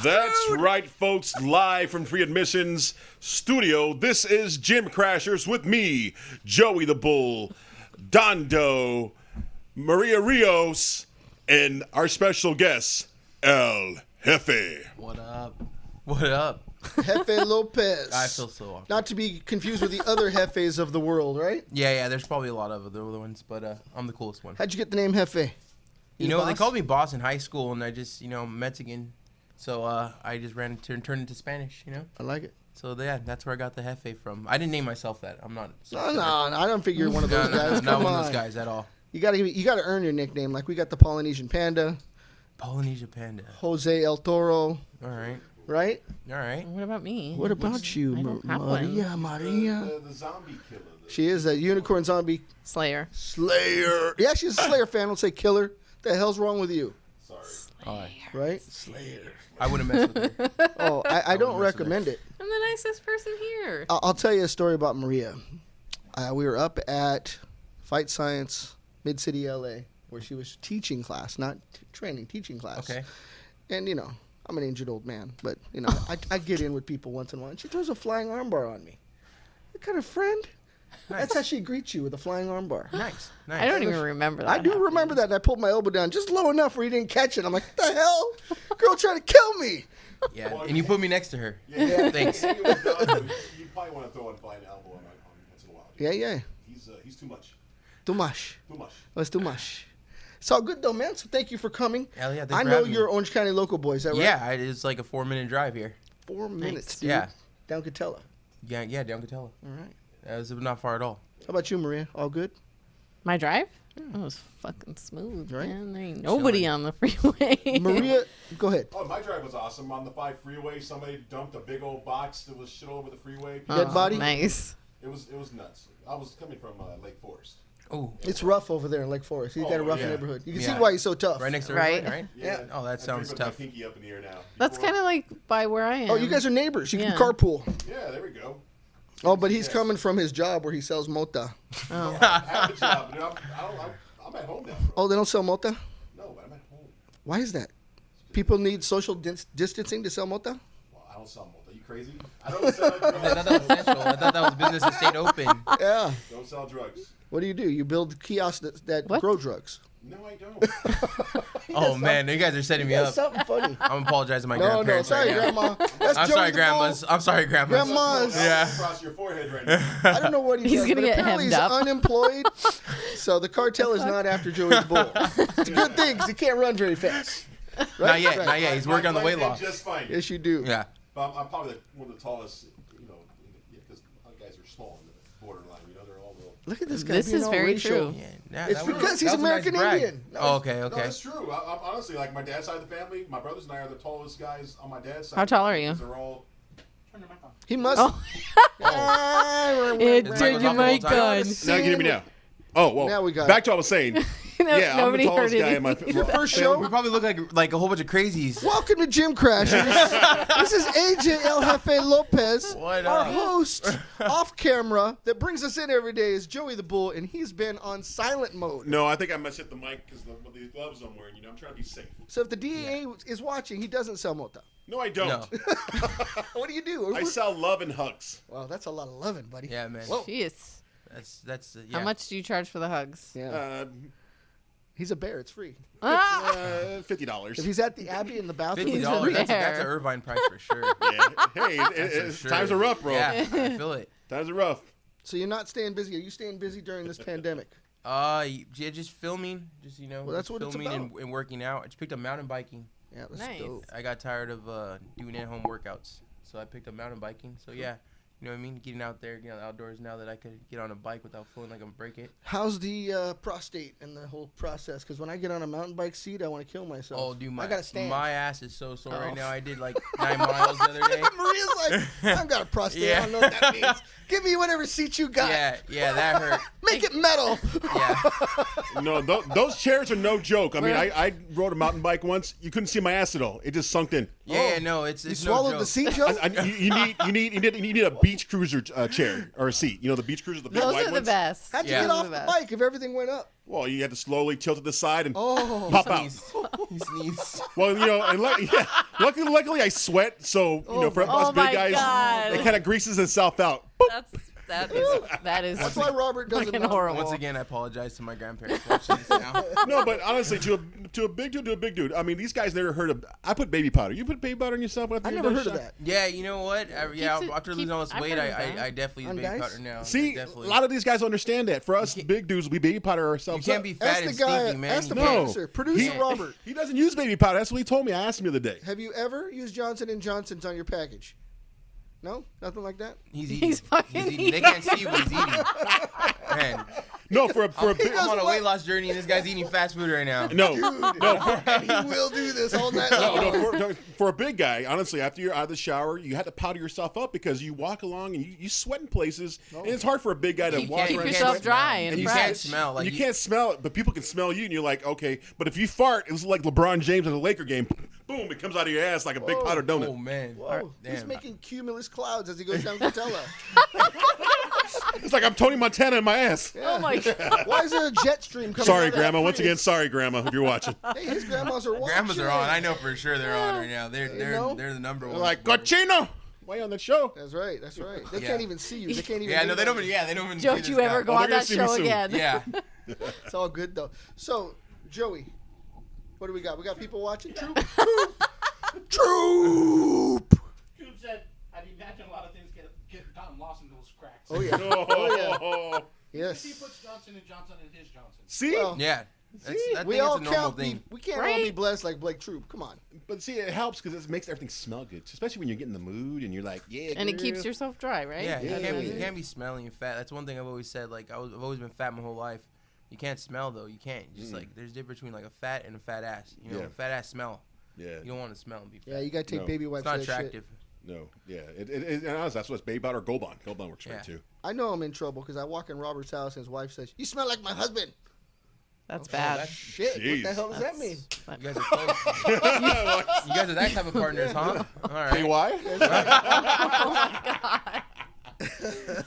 That's right, folks. Live from Free Admissions Studio, this is Gym Crashers with me, Joey the Bull, Dondo, Maria Rios, and our special guest, El Jefe. What up? What up? Jefe Lopez. I feel so awkward. Not to be confused with the other Jefes of the world, right? Yeah, there's probably a lot of other ones, but I'm the coolest one. How'd you get the name Jefe? You know, they called me boss in high school, and I just, Mexican. So I just turned into Spanish, I like it. So yeah, that's where I got the Jefe from. I didn't name myself that. I'm not. No, I don't figure you're one of those guys. Not Come one on. of those guys at all. You gotta earn your nickname. Like we got the Polynesian Panda, Polynesia Panda. Jose El Toro, All right. right? All right. What about me? What about you, I don't have one. Maria? The zombie killer. She is a unicorn zombie Slayer. slayer. Yeah, she's a Slayer fan. Don't say killer. The hell's wrong with you? Sorry. All right. Right? Slayer. I wouldn't mess with her. Oh, I don't mess with recommend it. I'm the nicest person here. I'll tell you a story about Maria. We were up at Fight Science, Mid-City, LA, where she was teaching class, not training, teaching class. Okay. And, I'm an injured old man, but, I get in with people once in a while. And she throws a flying armbar on me. What kind of friend? Nice. That's how she greets you, with a flying armbar. Nice. I don't even remember that. I do remember that, and I pulled my elbow down just low enough where he didn't catch it. I'm like, what the hell? Girl trying to kill me. Yeah, and you put me next to her. Yeah. Thanks. You probably want to throw a flying elbow on once in a while. Yeah. He's too much. Too much. Too much. Oh, it's too much. It's all good, though, man. So thank you for coming. Hell yeah, thanks I for know having me. you're Orange County local boy. Is that right? Yeah, it's like a 4-minute drive here. 4 minutes, dude. Yeah. Down Catella. Yeah, down Catella. All right. That was not far at all. How about you, Maria? All good? My drive? It was fucking smooth, Right? man. There ain't nobody on the freeway. Maria, go ahead. Oh, my drive was awesome. On the 5 freeway, somebody dumped a big old box that was shit all over the freeway. Dead body? Nice. It was nuts. I was coming from Lake Forest. Oh, It's rough over there in Lake Forest. He's got a rough yeah. neighborhood. You can Yeah. see why he's so tough. right next to Right. Irvine, right? Yeah. Oh, that I sounds dream of my tough. pinky up in the air now. That's kind of like by where I am. Oh, you guys are neighbors. You Yeah. can carpool. Yeah, there we go. Oh, but he's coming from his job where he sells mota. Oh. I have a job, but I'm at home now, bro. Oh, they don't sell mota? No, but I'm at home. Why is that? People need social distancing to sell mota? Well, I don't sell malt. Are you crazy? I don't sell I thought that was essential. I thought that was business that stayed open. Yeah. Don't sell drugs. What do? You build kiosks that What? grow drugs. No, I don't. Oh man, you guys are setting me That's up. something funny. I'm apologizing to my No, grandparents. sorry, right now. Grandma. That's I'm Joey sorry, the grandmas. Bull. I'm sorry, grandmas. Grandmas. Yeah. Across your forehead right now. I don't know what he He's does, gonna but get apparently hemmed he's up. unemployed. So the cartel is not after Joey's bull. It's a good thing 'cause he can't run very fast. Right? Not yet. Right. Not yet. He's working on the weight loss. Just fine. Yes, you do. Yeah. But I'm probably one of the tallest, because guys are small in the borderline. They're all little. Look at this guy. This being is all very racial. true. Yeah. It's because he's that was a nice American brag. Indian. No, Oh, okay. No, Okay. that's true. I'm honestly, like my dad's side of the family, my brothers and I are the tallest guys on my dad's side. How tall are you? They're all. He must. Oh. It's Turn your Michael's mic off the whole on. time. Now you hear me now. Oh, well. Now we got back to what I was saying. Yeah, I'm the Nobody tallest heard guy in my anything. Your first We show. probably look like a whole bunch of crazies. Welcome to Gym Crashers. This is AJ El Jefe Lopez. What Our up? host off camera that brings us in every day is Joey the Bull, and he's been on silent mode. No, I think I must hit the mic because with these gloves I'm wearing. I'm trying to be safe. So if the DEA is watching, he doesn't sell mota. No, I don't. No. What do you do? I sell love and hugs. Well, that's a lot of loving, buddy. Yeah, man. Whoa. Jeez. That's yeah. How much do you charge for the hugs? Yeah. He's a bear. It's free. Ah! $50. If he's at the Abbey in the bathroom, He's it's a $50. free. bear. That's an Irvine price for sure. Yeah. Hey, For sure. times are rough, bro. Yeah, I feel it. Times are rough. So you're not staying busy. Are you staying busy during this pandemic? Yeah, just filming, just Well, that's what it's filming about. and working out. I just picked up mountain biking. Yeah, that's Nice. dope. I got tired of doing at-home workouts, so I picked up mountain biking. So yeah, you know what I mean? Getting out there, getting out outdoors now that I could get on a bike without feeling like I'm gonna break it. How's the prostate and the whole process? Because when I get on a mountain bike seat, I want to kill myself. Oh, dude, I gotta stand. my ass is so sore Oh. right now. I did like 9 miles the other day. Maria's like, I've got a prostate. I Yeah. don't know what that means. Give me whatever seat you got. Yeah, that hurt. Make it metal. Yeah. No, those chairs are no joke. I mean, I rode a mountain bike once. You couldn't see my ass at all. It just sunk in. Yeah, no, it's You no swallowed joke. the seat, Joe? You need a beach cruiser chair or a seat. You know the beach cruisers, the big Those white are the ones. best. How'd you Yeah. get Those are off the the best. bike if everything went up? Well, you had to slowly tilt to the side and Oh. pop out. He sneezed. Well, you know, and luckily I sweat, so you know, for us Oh big my guys, God. it kind of greases itself out. Boop. That is That's why Robert doesn't fucking know. horrible. Once again, I apologize to my grandparents watching this now. No, but honestly, to a big dude. I mean, these guys never heard of. I put baby powder. You put baby powder on yourself? After I your never first heard of shot? that. Yeah, you know what? Yeah, Keeps it- after losing all this I've weight, heard of that. I definitely On use baby dice? powder now. See, a definitely. lot of these guys don't understand that. For us big dudes, we baby powder You ourselves. can't up. be fat and Ask the guy. stinky, man. Ask the You can't. producer. Producer He- Robert. He doesn't use baby powder. That's what he told me. I asked him the other day. Have you ever used Johnson & Johnson's on your package? No? Nothing like that? He's eating. He's fucking eating. They can't see what he's eating. Man, No, for a big. I'm on a weight loss journey, and this guy's eating fast food right now. No, He will do this all night long. no, for a big guy, honestly, after you're out of the shower, you have to powder yourself up because you walk along and you sweat in places, and it's hard for a big guy to You walk can't- Keep around. you and yourself sweat. dry And and you fresh. can't smell. Like And you can't smell it, but people can smell you, and you're like, okay. But if you fart, it was like LeBron James at a Laker game. Boom! It comes out of your ass like a big Whoa. powdered donut. Oh man. Whoa, he's Damn. making cumulus clouds as he goes down Catella. It's like I'm Tony Montana in my ass. Oh my god. Why is there a jet stream coming Sorry, out of that Grandma. Once Prius? again, sorry, Grandma, if you're watching. Hey, his grandmas are watching. Grandmas are on. I know for sure they're on right now. They're know? they're the number one. They're like, Cochino! Why you on that show? That's right. That's right. They Yeah. can't even see you. They can't even. Yeah, no, they hear don't. you. Yeah, they don't even. see Don't this you guy. ever go Oh, on they're gonna that see me show soon. again? Yeah. It's all good though. So, Joey, what do we got? We got people watching. Troop. Troop. Cube said, I'd imagine a lot of things get gotten lost in those cracks. Oh yeah. Oh, Yes. He puts Johnson & Johnson in his Johnson. See? Well, Yeah. I think we it's all a normal can't thing. we can't all be Right? blessed like Blake Troop. Come on. But see, it helps because it makes everything smell good, especially when you get in the mood and you're like, yeah. And it keeps girl. yourself dry, right? Yeah, Yeah, you yeah. can't be smelling and fat. That's one thing I've always said. Like I've always been fat my whole life. You can't smell though. You can't. Just like there's a difference between like a fat and a fat ass. You know, Yeah. fat ass smell. Yeah. You don't want to smell and be fat. Yeah, you gotta take No. baby wipes. It's not for that shit. attractive. No, yeah. And honestly, that's what's baby powder or Gold Bond. Gold Bond works great Yeah. too. I know I'm in trouble because I walk in Robert's house and his wife says, "You smell like my husband." That's bad. that's- Shit. What Jeez. the hell does that mean? You guys are close. You guys are that type of partners, huh? All Hey, right. why?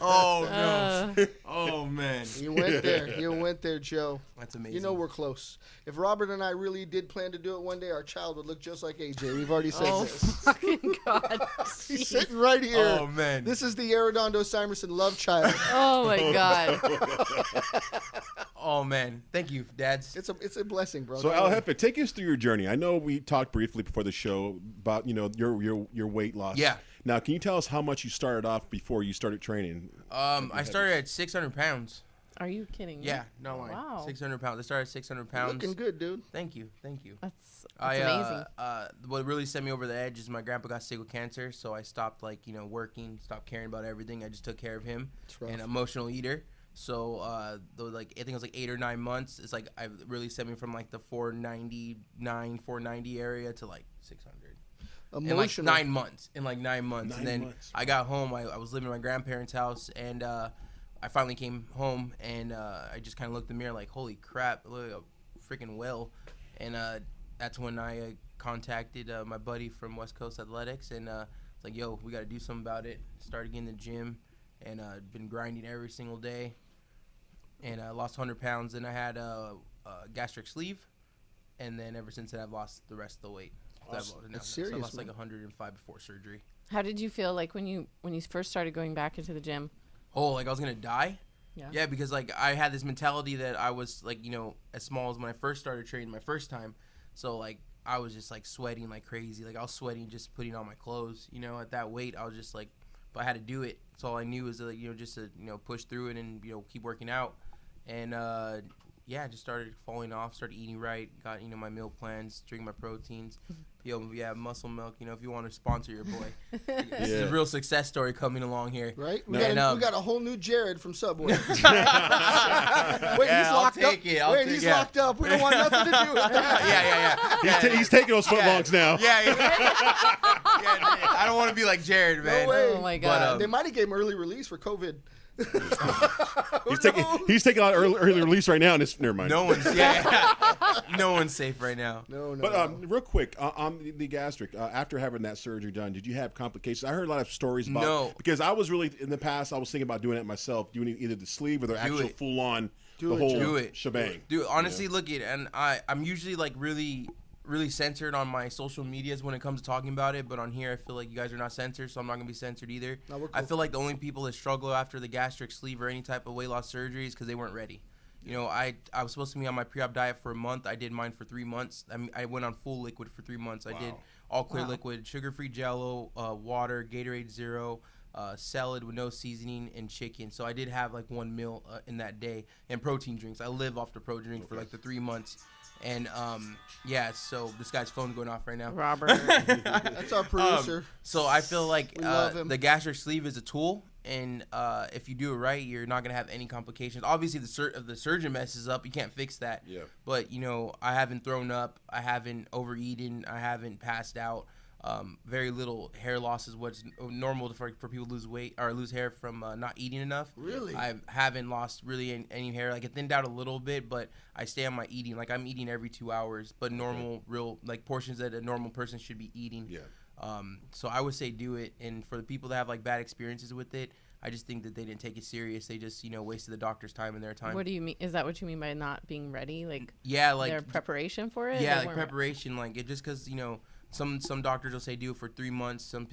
Oh no. Uh, Oh man. You went there. You went there, Joe. That's amazing. You know we're close. If Robert and I really did plan to do it one day, our child would look just like AJ. We've already said oh this. fucking god. He's Jeez. sitting right here. Oh man. This is the Arredondo Simerson love child. Oh my god. Oh man. Thank you, dads. It's a blessing, bro. So Don't El worry. Jefe, take us through your journey. I know we talked briefly before the show about your weight loss. Yeah. Now, can you tell us how much you started off before you started training? I started at 600 pounds. Are you kidding me? Yeah, no line. Wow. 600 pounds. I started at 600 pounds. Looking good, dude. Thank you. Thank you. That's I amazing. what really sent me over the edge is my grandpa got sick with cancer, so I stopped working, stopped caring about everything. I just took care of him. It's rough. An emotional eater. So I think it was like 8 or 9 months. It's like I really sent me from like the 490 area to like 600. In like Emotional. 9 months. In like 9 months. 9 And then months. I got home. I was living in my grandparents' house, and I finally came home, and I just kind of looked in the mirror like, holy crap, I look like a freaking whale. And that's when I contacted my buddy from West Coast Athletics, and it's like, yo, we got to do something about it. Started getting in the gym, and been grinding every single day. And I lost 100 pounds, and I had a gastric sleeve. And then ever since then, I've lost the rest of the weight. Awesome. So That's I serious, lost like man. 105 before surgery. How did you feel like when you first started going back into the gym? Oh, like I was gonna die? Yeah. Yeah, because like I had this mentality that I was like, as small as when I first started training my first time. So like I was just like sweating like crazy. Like I was sweating just putting on my clothes. At that weight, I was just like, but I had to do it. So all I knew was like, just to push through it and keep working out. And yeah, I just started falling off. Started eating right. Got my meal plans, drinking my proteins. Yeah, Muscle Milk. If you want to sponsor your boy, this is a Yeah. real success story coming along here. Right? We, No. got we got a whole new Jared from Subway. Wait, he's Yeah, I'll locked take up. it. I'll Wait, take he's it. locked up. We don't want nothing to do with that. Yeah. He's taking those footlongs now. Yeah. I don't want to be like Jared, man. No way. Oh my But, god. They might have gave him early release for COVID. He's taking out early release right now, and it's never mind. No one's no one's safe right now. No. But real quick, on the gastric, after having that surgery done, did you have complications? I heard a lot of stories about No. because I was really in the past. I was thinking about doing it myself, doing either the sleeve or the actual it. full on, Do the it, whole Joe. Do it. shebang. Dude, honestly, look it, and I'm usually like really censored on my social medias when it comes to talking about it, but on here I feel like you guys are not censored, so I'm not gonna be censored either. No, we're I cool. feel like the only people that struggle after the gastric sleeve or any type of weight loss surgery is because they weren't ready. You know, I was supposed to be on my pre-op diet for a month. I did mine for 3 months. I mean, I went on full liquid for 3 months. I did all clear liquid, sugar-free Jello, water, Gatorade Zero, salad with no seasoning, and chicken. So I did have like one meal in that day, and protein drinks. I live off the protein drinks for like the 3 months. And yeah, so this guy's phone going off right now. Robert. That's our producer. So I feel like We love him. the gastric sleeve is a tool, and if you do it right, you're not gonna have any complications. Obviously, if the surgeon messes up, you can't fix that. Yeah. But you know, I haven't thrown up, I haven't overeaten, I haven't passed out. Very little hair loss is what's normal for people to lose weight or lose hair from not eating enough. Really? I haven't lost really any hair. Like, it thinned out a little bit, but I stay on my eating. Like, I'm eating every 2 hours, but normal, real, like, portions that a normal person should be eating. Yeah. So I would say do it. And for the people that have, like, bad experiences with it, I just think that they didn't take it serious. They just, wasted the doctor's time and their time. What do you mean? Is that what you mean by not being ready? Like, Yeah, like, their preparation for it? yeah, They like weren't- preparation. Like, it just because, some doctors will say do it for 3 months. Some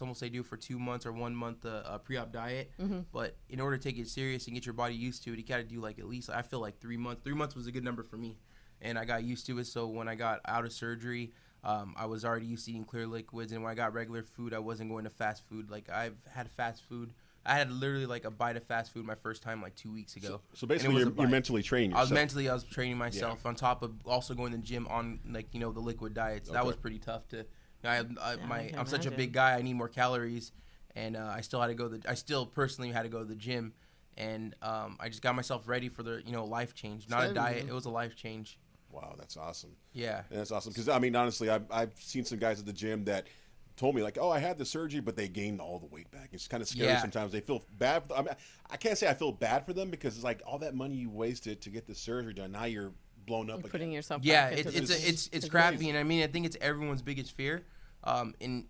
will say do it for 2 months or 1 month pre-op diet. Mm-hmm. But in order to take it serious and get your body used to it, you got to do like at least, I feel like 3 months. 3 months was a good number for me, and I got used to it. So when I got out of surgery, I was already used to eating clear liquids, and when I got regular food, I wasn't going to fast food. Like, I've had fast food. I had literally like a bite of fast food my first time like 2 weeks ago. So And it basically, was a you're bite. mentally training yourself. I was training myself on top of also going to the gym on like the liquid diets. That Okay. was pretty tough to. I can I'm such a imagine. big guy. I need more calories, and I still had to go. I still personally had to go to the gym, and I just got myself ready for the life change. Not a Same, diet. man. It was a life change. Wow, that's awesome. Yeah. And that's awesome because I mean, honestly, I've seen some guys at the gym that told me like, oh, I had the surgery, but they gained all the weight back. It's kind of scary Yeah. sometimes. They feel bad. I mean, I can't say I feel bad for them because it's like all that money you wasted to get the surgery done. Now you're blown up You're again. putting yourself Yeah, back into it's the- it's crappy, and I mean I think it's everyone's biggest fear,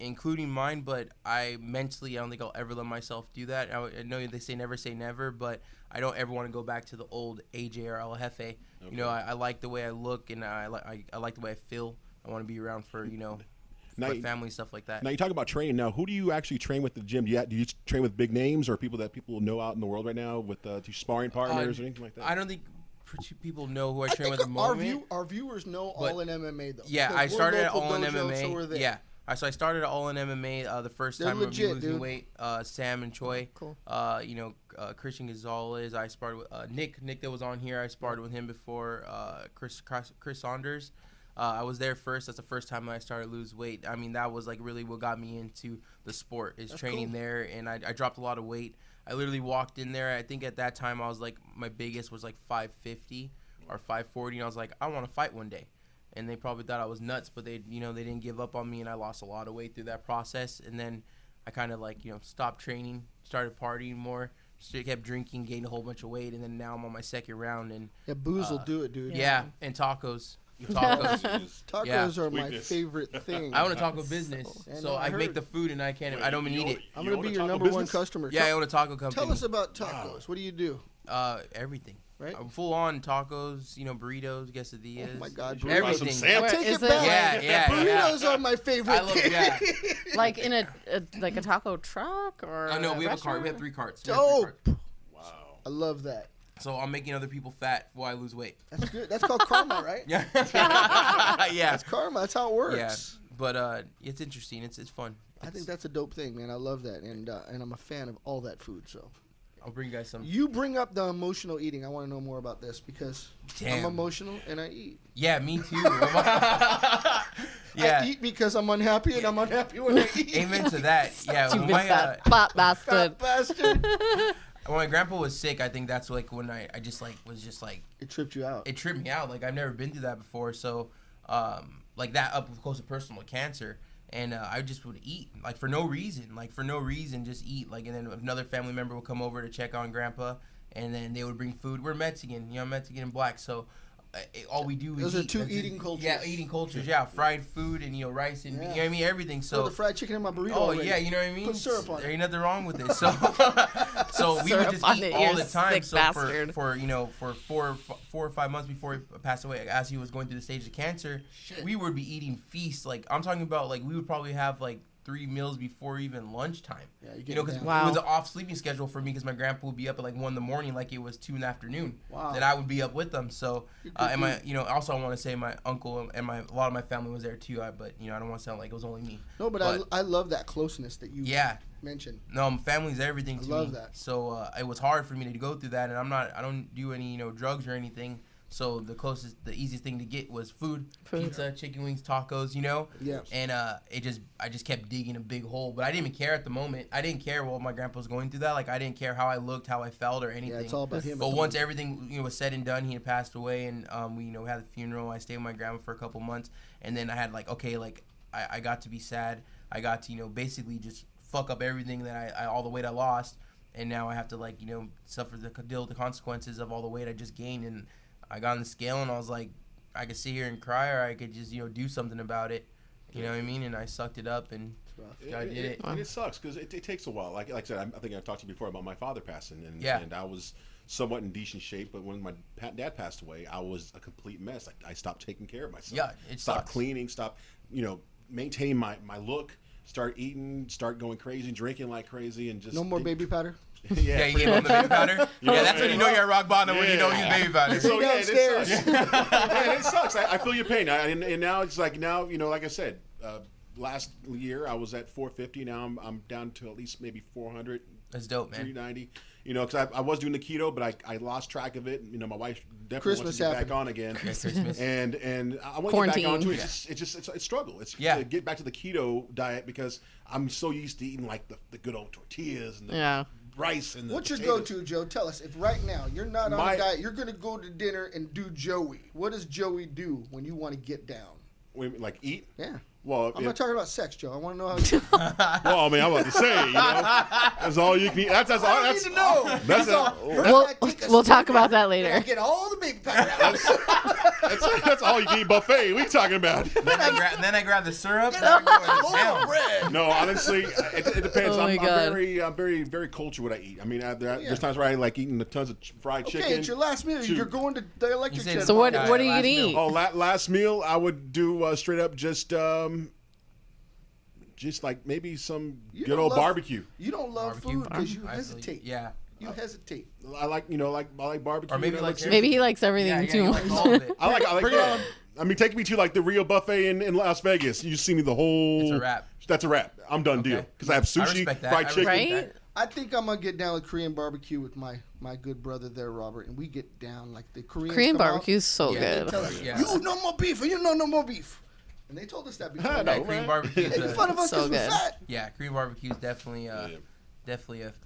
including mine. But I don't think I'll ever let myself do that. I know they say never, but I don't ever want to go back to the old AJ or El Jefe. I like the way I look, and I like the way I feel. I want to be around for Now my you- family, stuff like that. Now you talk about training. Now, who do you actually train with at the gym? Do you train with big names or people that people know out in the world right now with sparring partners or anything like that? I don't think people know who I I train think with at the moment. our viewers know But- All in MMA though. Yeah, because I we're started at local All In dojo, MMA. So we're there. Yeah. So I started at All In MMA the first They're time legit, of me losing dude. weight. Sam and Choi. Cool. Christian Gonzalez. I sparred with Nick that was on here. I sparred with him before. Chris Saunders. I was there first. That's the first time I started to lose weight. I mean, that was like really what got me into the sport is That's training cool. there, and I dropped a lot of weight. I literally walked in there. I think at that time I was like, my biggest was like 550 or 540, and I was like, I want to fight one day. And they probably thought I was nuts, but they didn't give up on me, and I lost a lot of weight through that process. And then I kind of like stopped training, started partying more, kept drinking, gained a whole bunch of weight, and then now I'm on my second round. And Yeah, booze will do it, dude. yeah, and tacos. Tacos. Tacos Yeah. are my Weakness. favorite thing. I own a taco business, I so know, I I make heard. the food and I can't. Wait, I don't you even eat own- it. I'm you gonna own be a your taco number one business? customer. Yeah, I own a taco company. Tell us about tacos. What do you do? Everything. Right? Full on tacos, burritos, quesadillas. Oh my God, Should we buy some everything. Sam? Where- Take is it it back. like- Yeah. Burritos are my favorite I love thing. yeah. like in a taco truck or Oh no, we have a cart. restaurant? We have 3 carts. We have 3 Dope. carts. Wow. I love that. So I'm making other people fat while I lose weight. That's good. That's called karma, right? Yeah. yeah. That's karma. That's how it works. Yeah. But it's interesting. It's fun. I think that's a dope thing, man. I love that, and I'm a fan of all that food. So I'll bring you guys some. you bring up the emotional eating. I want to know more about this because I'm Damn. emotional and I eat. Yeah, me too. yeah. I eat because I'm unhappy, and I'm unhappy when I eat. Amen to that. Yeah. You When missed my, that fat bastard. Fat bastard. when my grandpa was sick, I think that's like when I just like was just like It tripped you out. it tripped me out. Like I've never been through that before. So like that up close and personal with cancer. And I just would eat, like, for no reason, just eat. Like, and then another family member would come over to check on Grandpa, and then they would bring food. We're Mexican, Mexican and black, so all we do is Those eat. are two That's it. eating cultures. Yeah, eating cultures, yeah. Fried food and, rice and, Yeah. you know what I mean, everything. Throw So, the fried chicken in my burrito. oh, already. yeah, you know what I mean? Put syrup on There it. ain't nothing wrong with it. So, so we would Syrup just on eat it, all you the time. sick So bastard. for 4 or 5 months before he passed away, as he was going through the stage of cancer, we would be eating feasts. Like, I'm talking about, like, we would probably have, like, 3 meals before even lunchtime. Yeah, you You get know, it because down. Wow. it was an off sleeping schedule for me because my grandpa would be up at like 1 in the morning, like it was 2 in the afternoon. Wow. Then I would be up with them. So, Good and my, dude. also I want to say my uncle and a lot of my family was there too. But I don't want to sound like it was only me. No, but I love that closeness that you Yeah. mentioned. No, family's everything to love me. that. So it was hard for me to go through that, and I don't do any drugs or anything. So the easiest thing to get was food. Pizza, chicken wings, tacos, Yeah. And I just kept digging a big hole, but I didn't even care at the moment. I didn't care while my grandpa was going through that. Like, I didn't care how I looked, how I felt, or anything. Yeah, it's all about him. But once everything was said and done, he had passed away, and we had the funeral. I stayed with my grandma for a couple months, and then I had I got to be sad. I got to basically just fuck up everything that I all the weight I lost, and now I have to deal with the consequences of all the weight I just gained. And I got on the scale, and I was like, I could sit here and cry, or I could just do something about it. You know what I mean? And I sucked it up, and I did it. And it sucks because it takes a while. Like I said, I think I've talked to you before about my father passing, and I was somewhat in decent shape. But when my dad passed away, I was a complete mess. I stopped taking care of myself. Yeah, it stopped sucks. cleaning, stopped maintaining my look, start eating, start going crazy, drinking like crazy, and just No more baby powder. Yeah, you gave him the baby powder. Yeah, that's when you know you're at rock bottom, when you know he's baby powder. So yeah, Downstairs. it sucks. Yeah, it sucks. I feel your pain, and now it's like like I said, last year I was at 450. Now I'm down to at least maybe 400. That's dope, man. 390. Because I was doing the keto, but I lost track of it. My wife definitely Christmas wants to get happened. back on again. Christmas. And I want to get Quarantine. back onto it. Yeah. It's a struggle. It's Yeah. to get back to the keto diet because I'm so used to eating like the good old tortillas and the Yeah. rice and the What's your potatoes. go-to, Joe? Tell us. If right now you're not on My- a diet, you're going to go to dinner and do Joey. What does Joey do when you want to get down? Like eat? Yeah. Well, I'm not talking about sex, Joe. I want to know how. well, I mean, I'm about to say, that's all you can eat. That's all. I need to know. That's We'll talk about that And I later. get all the baby powder out. that's all you can eat buffet. What are you talking about? then I grab the syrup. Get And I out go the to whole town. bread. No, honestly, it depends. Oh my I'm God. very, very cultured what I eat. I mean, there's times where I like eating the tons of fried chicken. Okay, it's your last meal. Two. You're going to the electric He said- chair. So what Yeah, are you last gonna meal. eat? Oh, last meal I would do straight up just like maybe some You good don't old love- barbecue. You don't love Barbecue? food because you I feel hesitate. Yeah. You hesitate. I like barbecue. Or maybe you know, like like- Maybe he likes everything Yeah, too you much. like all of it. I like Bring it that. on. I mean, take me to like the Rio buffet in Las Vegas. You see me the whole. It's a wrap. That's a wrap. I'm done Okay. deal because I have I sushi, respect that. fried I chicken. respect Right? that. I think I'm gonna get down with Korean barbecue with my good brother there, Robert, and we get down like the Koreans. Korean come out, barbecue is so Yeah, they good. tell us, Yeah. you no more beef, and you know no more beef. And they told us that before. I Yeah, know, Korean man. barbecue. They made fun of us So because we're good. fat. Yeah, Korean barbecue is definitely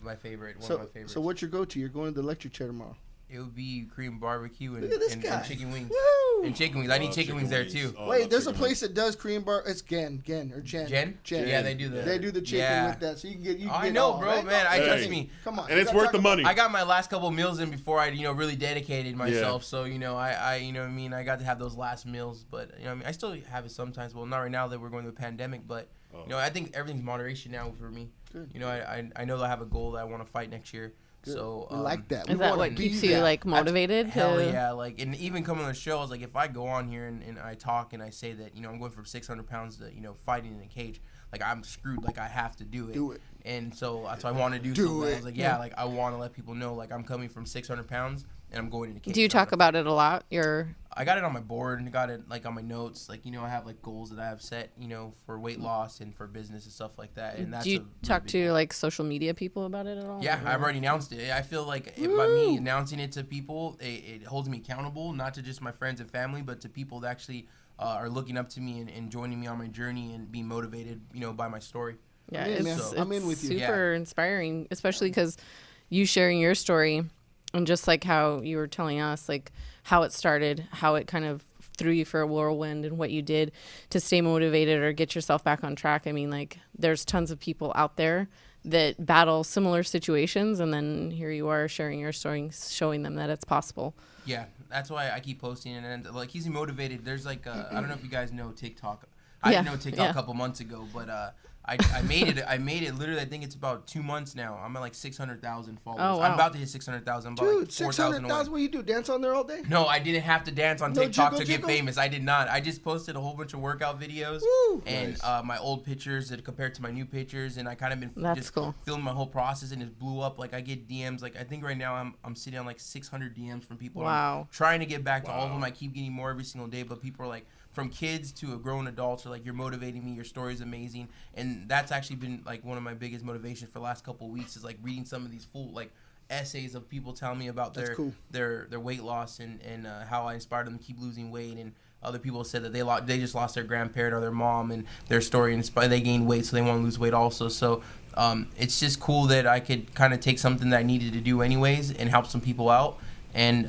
my favorite. One of my So, favorites. so what's your go-to? You're going to the electric chair tomorrow. It would be Korean barbecue and, Look at this and, guy. and chicken wings. Woo! And chicken wings. I need chicken wings there too. Oh, I Wait, love there's a chicken place that does Korean bar. It's Gen or Jen. Jen? Yeah, they do the. They do the chicken yeah. with that, so you can get. You can I get know, all, bro, right? man. I Hey. trust me. Come on, And it's worth the money. I got my last couple meals in before I, really dedicated myself. Yeah. So, I you know what I mean? I got to have those last meals, but I mean, I still have it sometimes. Well, not right now that we're going through a pandemic, but I think everything's moderation now for me. Good. I know that I have a goal that I want to fight next year. So We like that. Is We that wanna what be keeps you that. like motivated? Hell to... yeah, and even coming on the show, I was like, if I go on here and I talk and I say that, I'm going from 600 pounds to, fighting in a cage, like, I'm screwed, like, I have to do it. Do it. And so that's what I want to do. Do so it. I was like, yeah, like, I want to let people know, like, I'm coming from 600 pounds and I'm going in a cage. Do you talk about it a lot? I got it on my board and I got it, like, on my notes. Like, I have, like, goals that I have set, for weight loss and for business and stuff like that. And that's Do a you really talk big to goal. like social media people about it at all? Yeah, Or- I've already announced it. I feel like by me announcing it to people, it holds me accountable, not to just my friends and family, but to people that actually are looking up to me and joining me on my journey and being motivated, by my story. Yeah, I'm in, man. it's I'm in with you. super inspiring, especially because you sharing your story and just like how you were telling us, like how it started, how it kind of threw you for a whirlwind and what you did to stay motivated or get yourself back on track. I mean, like, there's tons of people out there that battle similar situations, and then here you are sharing your story, showing them that it's possible. Yeah, that's why I keep posting, and like he's motivated. There's like I don't know if you guys know TikTok. I didn't know TikTok a couple months ago, but I made it. I made it literally. I think it's about 2 months now. I'm at like 600,000 followers. Oh, wow. I'm about to hit 600,000. Dude, like 600,000. What you do? Dance on there all day? No, I didn't have to dance on No TikTok jiggle, to get jiggle? famous. I did not. I just posted a whole bunch of workout videos Woo. and my old pictures that compared to my new pictures, and I kind of been That's just cool. filming my whole process, and it blew up. Like I get DMs. Like I think right now I'm sitting on like 600 DMs from people. Wow. I'm trying to get back to all of them. I keep getting more every single day, but people are like, from kids to grown adults are like, you're motivating me, your story is amazing. And that's actually been like one of my biggest motivations for the last couple of weeks is like reading some of these full like essays of people telling me about That's cool. their weight loss and how I inspired them to keep losing weight. And other people said that they just lost their grandparent or their mom, and their story inspired, they gained weight, so they want to lose weight also. So it's just cool that I could kind of take something that I needed to do anyways and help some people out and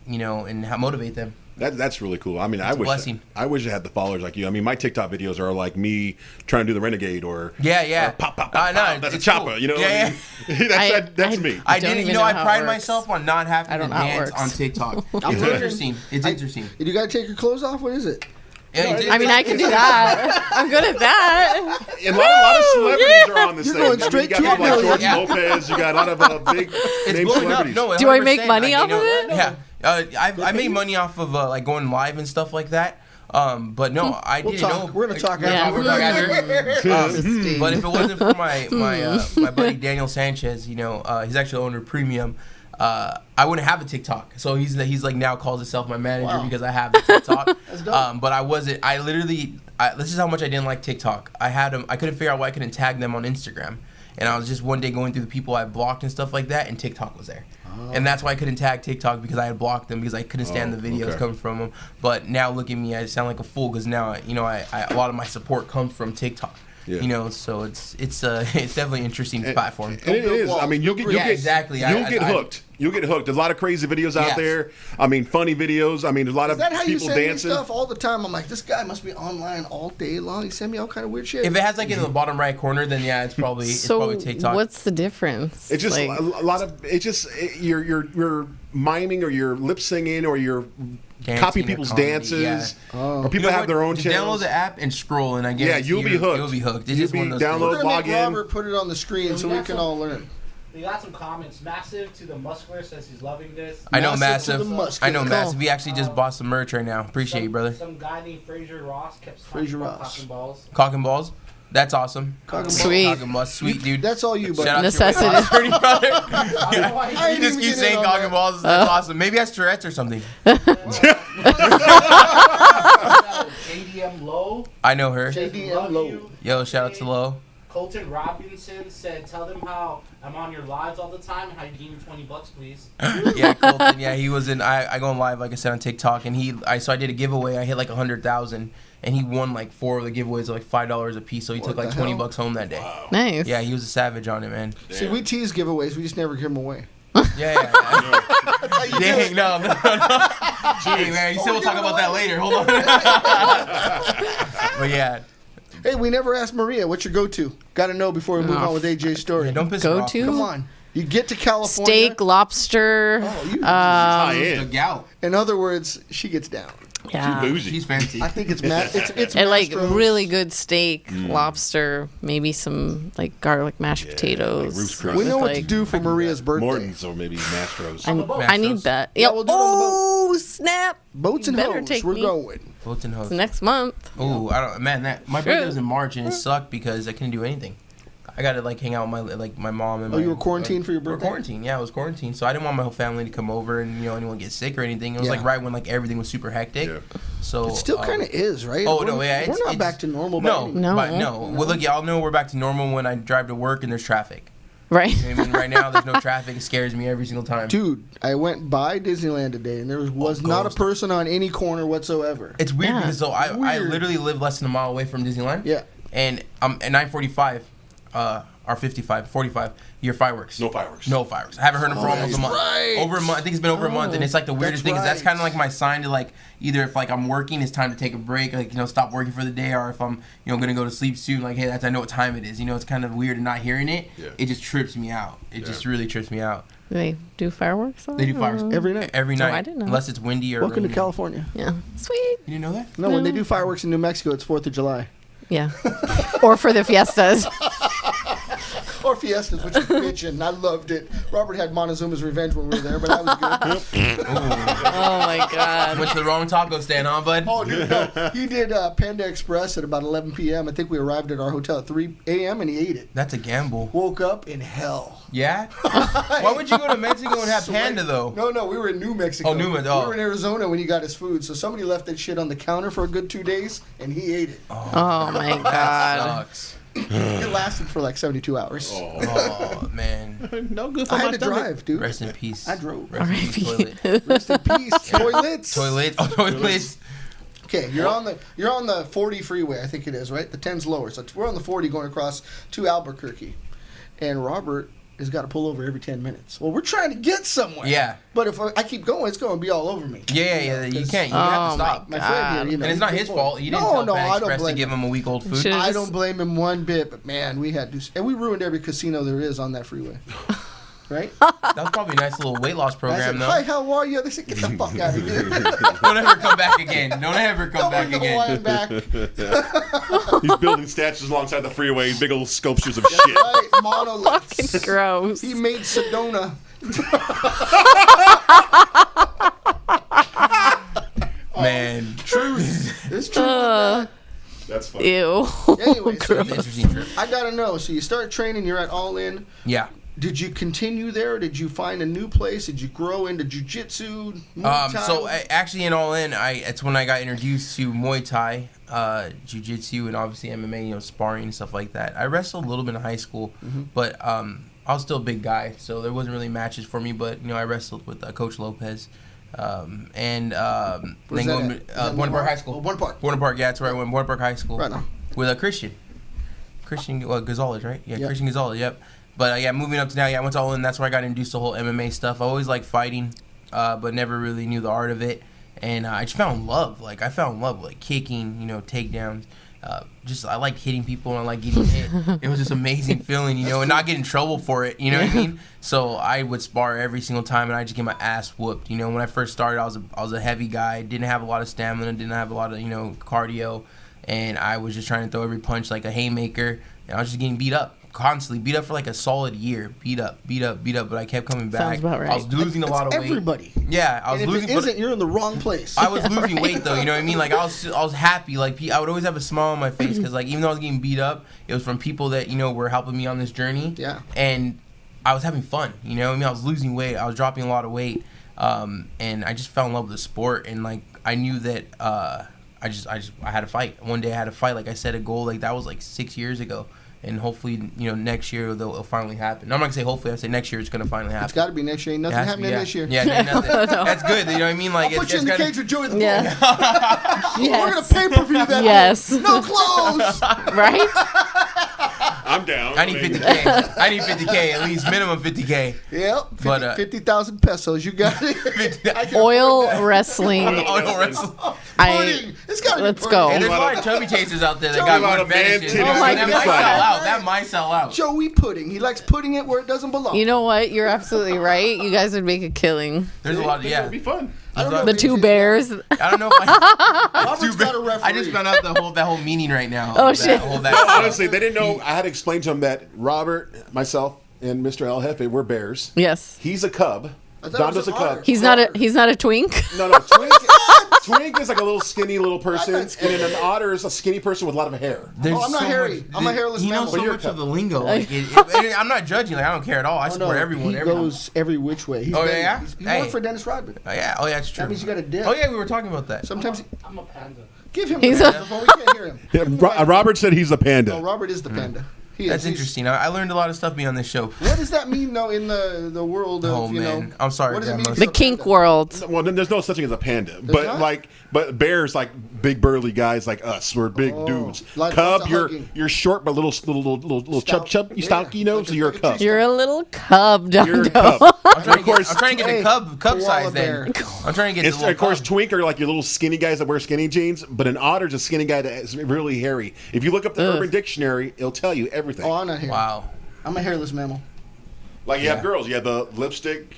you know, and motivate them. That's really cool. I mean, It's a blessing. I wish I had the followers like you. I mean, my TikTok videos are like me trying to do the renegade or Yeah. or pop, pop, pop, No, pop. That's a it's chopper. cool. You know, Yeah, what I mean? that's me. I don't didn't, even you know, know I how it pride works. myself on not having I to don't know how it dance works. on TikTok. It's learning. interesting. It's interesting. You got to take your clothes off? What is it? Yeah, I mean, I can do that. I'm good at that. And a lot of celebrities are on this You're thing. going I mean, straight you to got people a like million. George Yeah. Lopez. You got a lot of big It's name blowing up. celebrities. No, Do I make 100%. money Like, off you know, of it? Yeah. I made money off of like going live and stuff like that. But no, I We'll didn't talk. know. We're gonna talk Yeah. after. We're talking after. But if it wasn't for my Hmm. my buddy Daniel Sanchez, you know, he's actually the owner of Premium. I wouldn't have a TikTok. So he's like now calls himself my manager Wow. because I have the TikTok. That's dope. But I wasn't. I literally. This is how much I didn't like TikTok. I had them. I couldn't figure out why I couldn't tag them on Instagram. And I was just one day going through the people I blocked and stuff like that, and TikTok was there. And that's why I couldn't tag TikTok, because I had blocked them because I couldn't stand the videos okay. coming from them. But now look at me, I sound like a fool because now you know I a lot of my support comes from TikTok. Yeah. You know, so it's definitely an interesting platform. And it is. I mean, you'll get exactly. You'll get hooked. You'll get hooked. There's a lot of crazy videos out Yes. there. I mean, funny videos. I mean, there's a lot Is of that how you people send me dancing. stuff all the time? I'm like, this guy must be online all day long. He send me all kind of weird shit. If it has like in the bottom right corner, then yeah, it's probably So TikTok. what's the difference? It's just Like, a lot of. It's just you're miming or you're lip singing or you're Dancing copy or people's comedy, dances yeah. or people You know have what? their own Just channels. Download the app and scroll, and I guess you'll be hooked. You'll be hooked. It's You'll just be one of those download- We're things. gonna make log in. Robert put it on the screen so we can all learn. We got some comments. Massive to the muscular says he's loving this. I know Massive to Massive. the muscular. I know Cool. Massive. We actually just bought some merch right now. Appreciate you, brother. Some guy named Fraser Ross kept Fraser talking about Ross. cocking balls. Cock and balls. That's awesome. Cock and Sweet. Cock and balls. Sweet, dude. That's all you, buddy. Shout out Necessity. to your pretty brother. I You ain't just even keep getting saying in on cock that. and balls. That's awesome. Maybe that's Tourette's or something. JDM Low. I know her. JDM Love Low. you. Yo, shout out to Lo. Colton Robinson said, "Tell them how I'm on your lives all the time and how you give me $20, please." Yeah, Colton. Yeah, he was in. I go on live, like I said, on TikTok, and I did a giveaway. I hit like 100,000, and he won like 4 of the giveaways, like $5 a piece. So he took What like the hell? $20 home that day. nice. Yeah, he was a savage on it, man. See, we tease giveaways. We just never give them away. Yeah. Dang, no. Hey, man, you still will talk about that later. Hold on. But yeah, Hey, we never asked Maria, what's your go-to? Got to know before we move on with AJ's story. don't piss her off. Go-to? Come on. You get to California. Steak, lobster. Oh, you- High The end. gout. In other words, she gets down. Yeah. Bougie. She's fancy. I think it's it's And like Mastro's. really good steak, lobster, maybe some like garlic mashed potatoes. Ruth's Chris. We know with, what to like, do for Maria's birthday. Morton's or maybe Mastro's. I need Masters. that. Yeah, we'll do it on the boat. Oh snap! Boats and Better hoes. take We're me. going. Boats and hoes. It's next month. Oh, I don't, man. That my Sure. birthday was in March, and it sucked because I couldn't do anything. I got to like hang out with my mom and. Oh, you were quarantined for your birthday? We were quarantined. Yeah, I was quarantined, so I didn't want my whole family to come over and anyone get sick or anything. It was Yeah. like right when like everything was super hectic. Yeah. So It still kind of is, right? Oh We're- no, yeah, we're it's, not it's, back to normal. by No, any- No. but no. Well, look, y'all know we're back to normal when I drive to work and there's traffic. Right. I mean, right now there's no traffic. It scares me every single time. Dude, I went by Disneyland today, and there was not a ghost. person on any corner whatsoever. It's weird Yeah. because so I Weird. literally live less than a mile away from Disneyland. Yeah. And I'm at 9:45. or 55, 45-year fireworks. No fireworks. No fireworks. I haven't heard them for almost a month. right. Over a month. I think it's been over a month, and it's like the weirdest thing. Is that's right. kind of like my sign to like either if like I'm working, it's time to take a break, like stop working for the day, or if I'm gonna go to sleep soon, like hey, I know what time it is. It's kind of weird and not hearing it. Yeah. It just trips me out. It just really trips me out. They do fireworks. They do fireworks Every night. every night, I didn't know. unless it's windy or. Welcome to rainy. California. Yeah, sweet. You didn't know that? No, when they do fireworks in New Mexico, it's 4th of July. Yeah, or for the fiestas. Or Fiestas, which is bitchin'. I loved it. Robert had Montezuma's Revenge when we were there, but that was good. Oh my God. Went to the wrong taco stand, huh, bud? Oh, dude, no. He did Panda Express at about 11 p.m. I think we arrived at our hotel at 3 a.m. and he ate it. That's a gamble. Woke up in hell. Yeah? Why would you go to Mexico and have panda though? No, we were in New Mexico. Oh, New Mexico. We were in Arizona when he got his food. So somebody left that shit on the counter for a good 2 days, and he ate it. Oh my That God. sucks. It lasted for like 72 hours. Oh man. No good for I my had to stomach. drive, dude. Rest in peace. I drove. Rest in peace, toilet. Rest in peace. Toilets. Toilets. Oh, toilets. Okay, you're on the 40 freeway, I think it is, right? The 10's lower. So we're on the 40 going across to Albuquerque. And Robert has got to pull over every 10 minutes. Well, we're trying to get somewhere. Yeah. But if I keep going, it's going to be all over me. Yeah. You 'cause can't. You have to Oh, stop. My friend here, And it's not his fault. You didn't No, tell no, Pan I don't Express to blame give him a week old food. Should've- I don't blame him one bit, but man, we had to, and we ruined every casino there is on that freeway. Right? That was probably a nice little weight loss I program, said, though. hi, how are you? They said, get the fuck out of here. Don't ever come back again. Don't ever come Don't back bring the again. Hawaiian back. He's building statues alongside the freeway, big old sculptures of shit. Right, monoliths. Fucking gross. He made Sedona. Man. Truth. It's true. That's funny. Ew. Anyway, so That's an interesting trip. I gotta know. So you start training. You're at All In. Yeah. Did you continue there? Did you find a new place? Did you grow into jujitsu? Muay Thai? So actually, in All In, it's when I got introduced to Muay Thai, Jiu-Jitsu, and obviously MMA, sparring and stuff like that. I wrestled a little bit in high school, but I was still a big guy, so there wasn't really matches for me. But I wrestled with Coach Lopez, and then Where's that going at? to Is that Buena Park High School. Oh, Buena Park. Buena Park, yeah, that's where I went. Buena Park High School. Right on. With a Christian Gonzalez, right? Yeah, Yep. Christian Gonzalez. Yep. But yeah, moving up to now, I went to All In. That's where I got introduced to the whole MMA stuff. I always liked fighting, but never really knew the art of it. And I just found love. I found love with kicking, takedowns. I like hitting people and I like getting hit. It was just amazing feeling, and not get in trouble for it. You know what I mean? So I would spar every single time, and I just get my ass whooped. When I first started, I was a heavy guy, didn't have a lot of stamina, didn't have a lot of cardio, and I was just trying to throw every punch like a haymaker, and I was just getting beat up. Constantly beat up for like a solid year. Beat up, but I kept coming back. Sounds about right. I was losing a lot of weight. Everybody. Yeah, I was And if losing. it but isn't, you're in the wrong place. I was losing weight though. You know what I mean? I was happy. I would always have a smile on my face because even though I was getting beat up, it was from people that were helping me on this journey. Yeah. And I was having fun. You know what I mean? I was losing weight. I was dropping a lot of weight. And I just fell in love with the sport. And I knew that I had to fight. One day I had to fight. I set a goal. That was 6 years ago. And hopefully, next year it'll finally happen. I'm not gonna say hopefully. I say next year it's gonna finally happen. It's got to be next year. Ain't nothing It has to be, happening yeah. this year. Yeah, ain't nothing. That's good. You know what I mean? I'll put you in the gotta- cage with Joey the Bull. Yeah. We're going Yes. to pay-per-view that. Yes. day. No clothes. Right? I'm down. I need 50K. I need 50K, at least minimum 50K. Yep. 50, But, 50,000 pesos. You got it. I can afford Oil that. wrestling. Oil wrestling. Pudding. It's got to be Let's pudding. go. And there's a lot of chubby chasers out there that Joey, got a lot more of man fetishes. titties Oh my that God. might sell out. That might sell out. Joey pudding. He likes putting it where it doesn't belong. You know what? You're absolutely right. You guys would make a killing. There's a lot of, yeah. It'd be fun. I don't know The if The they two just- bears. I don't know if I... Robert's got a referee. I just found out that whole meaning right now. Oh, That shit. whole- No, that- honestly, they didn't know. I had to explain to them that Robert, myself, and Mr. El Jefe were bears. Yes. He's a cub. I thought it was Dondo's a an cub. otter. He's not a twink. No, Twink is like a little skinny little person, and then an otter is a skinny person with a lot of hair. There's I'm not hairy. I'm a hairless He knows mammal. so But you're much a of the lingo. I'm not judging. I don't care at all. I Oh, support everyone. He everyone. goes every which way. He's Oh, been- yeah? He Hey. worked for Dennis Rodman. Oh, yeah, that's true. That means you got a dip. Oh, yeah, we were talking about that. Sometimes I'm a panda. give him He's the a- microphone. We can't hear him. Robert said he's a panda. No, Robert is the panda. That's interesting. I learned a lot of stuff being on this show. What does that mean, though, in the world of, Oh, you know? man. I'm sorry, What does it mean Grandma. to The be a kink panda? world. Well, then there's no such thing as a panda, not? but bears like big burly guys like us. We're big dudes. Like Cub, lots of you're hugging. short but little chub Stout. you stout, you know, Like so a- you're a like a cub. tree You're a little cub, You're a Dondo. cub. I'm trying, Of course, I'm trying to get Hey, the cub koala size bear. then. I'm trying to get It's, the little of course, cub. twink are like your little skinny guys that wear skinny jeans, but an otter's a skinny guy that's really hairy. If you look up the Ugh. Urban Dictionary, it'll tell you everything. Oh, I'm not here. Wow. I'm a hairless mammal. Like you have Yeah. girls, you have the lipstick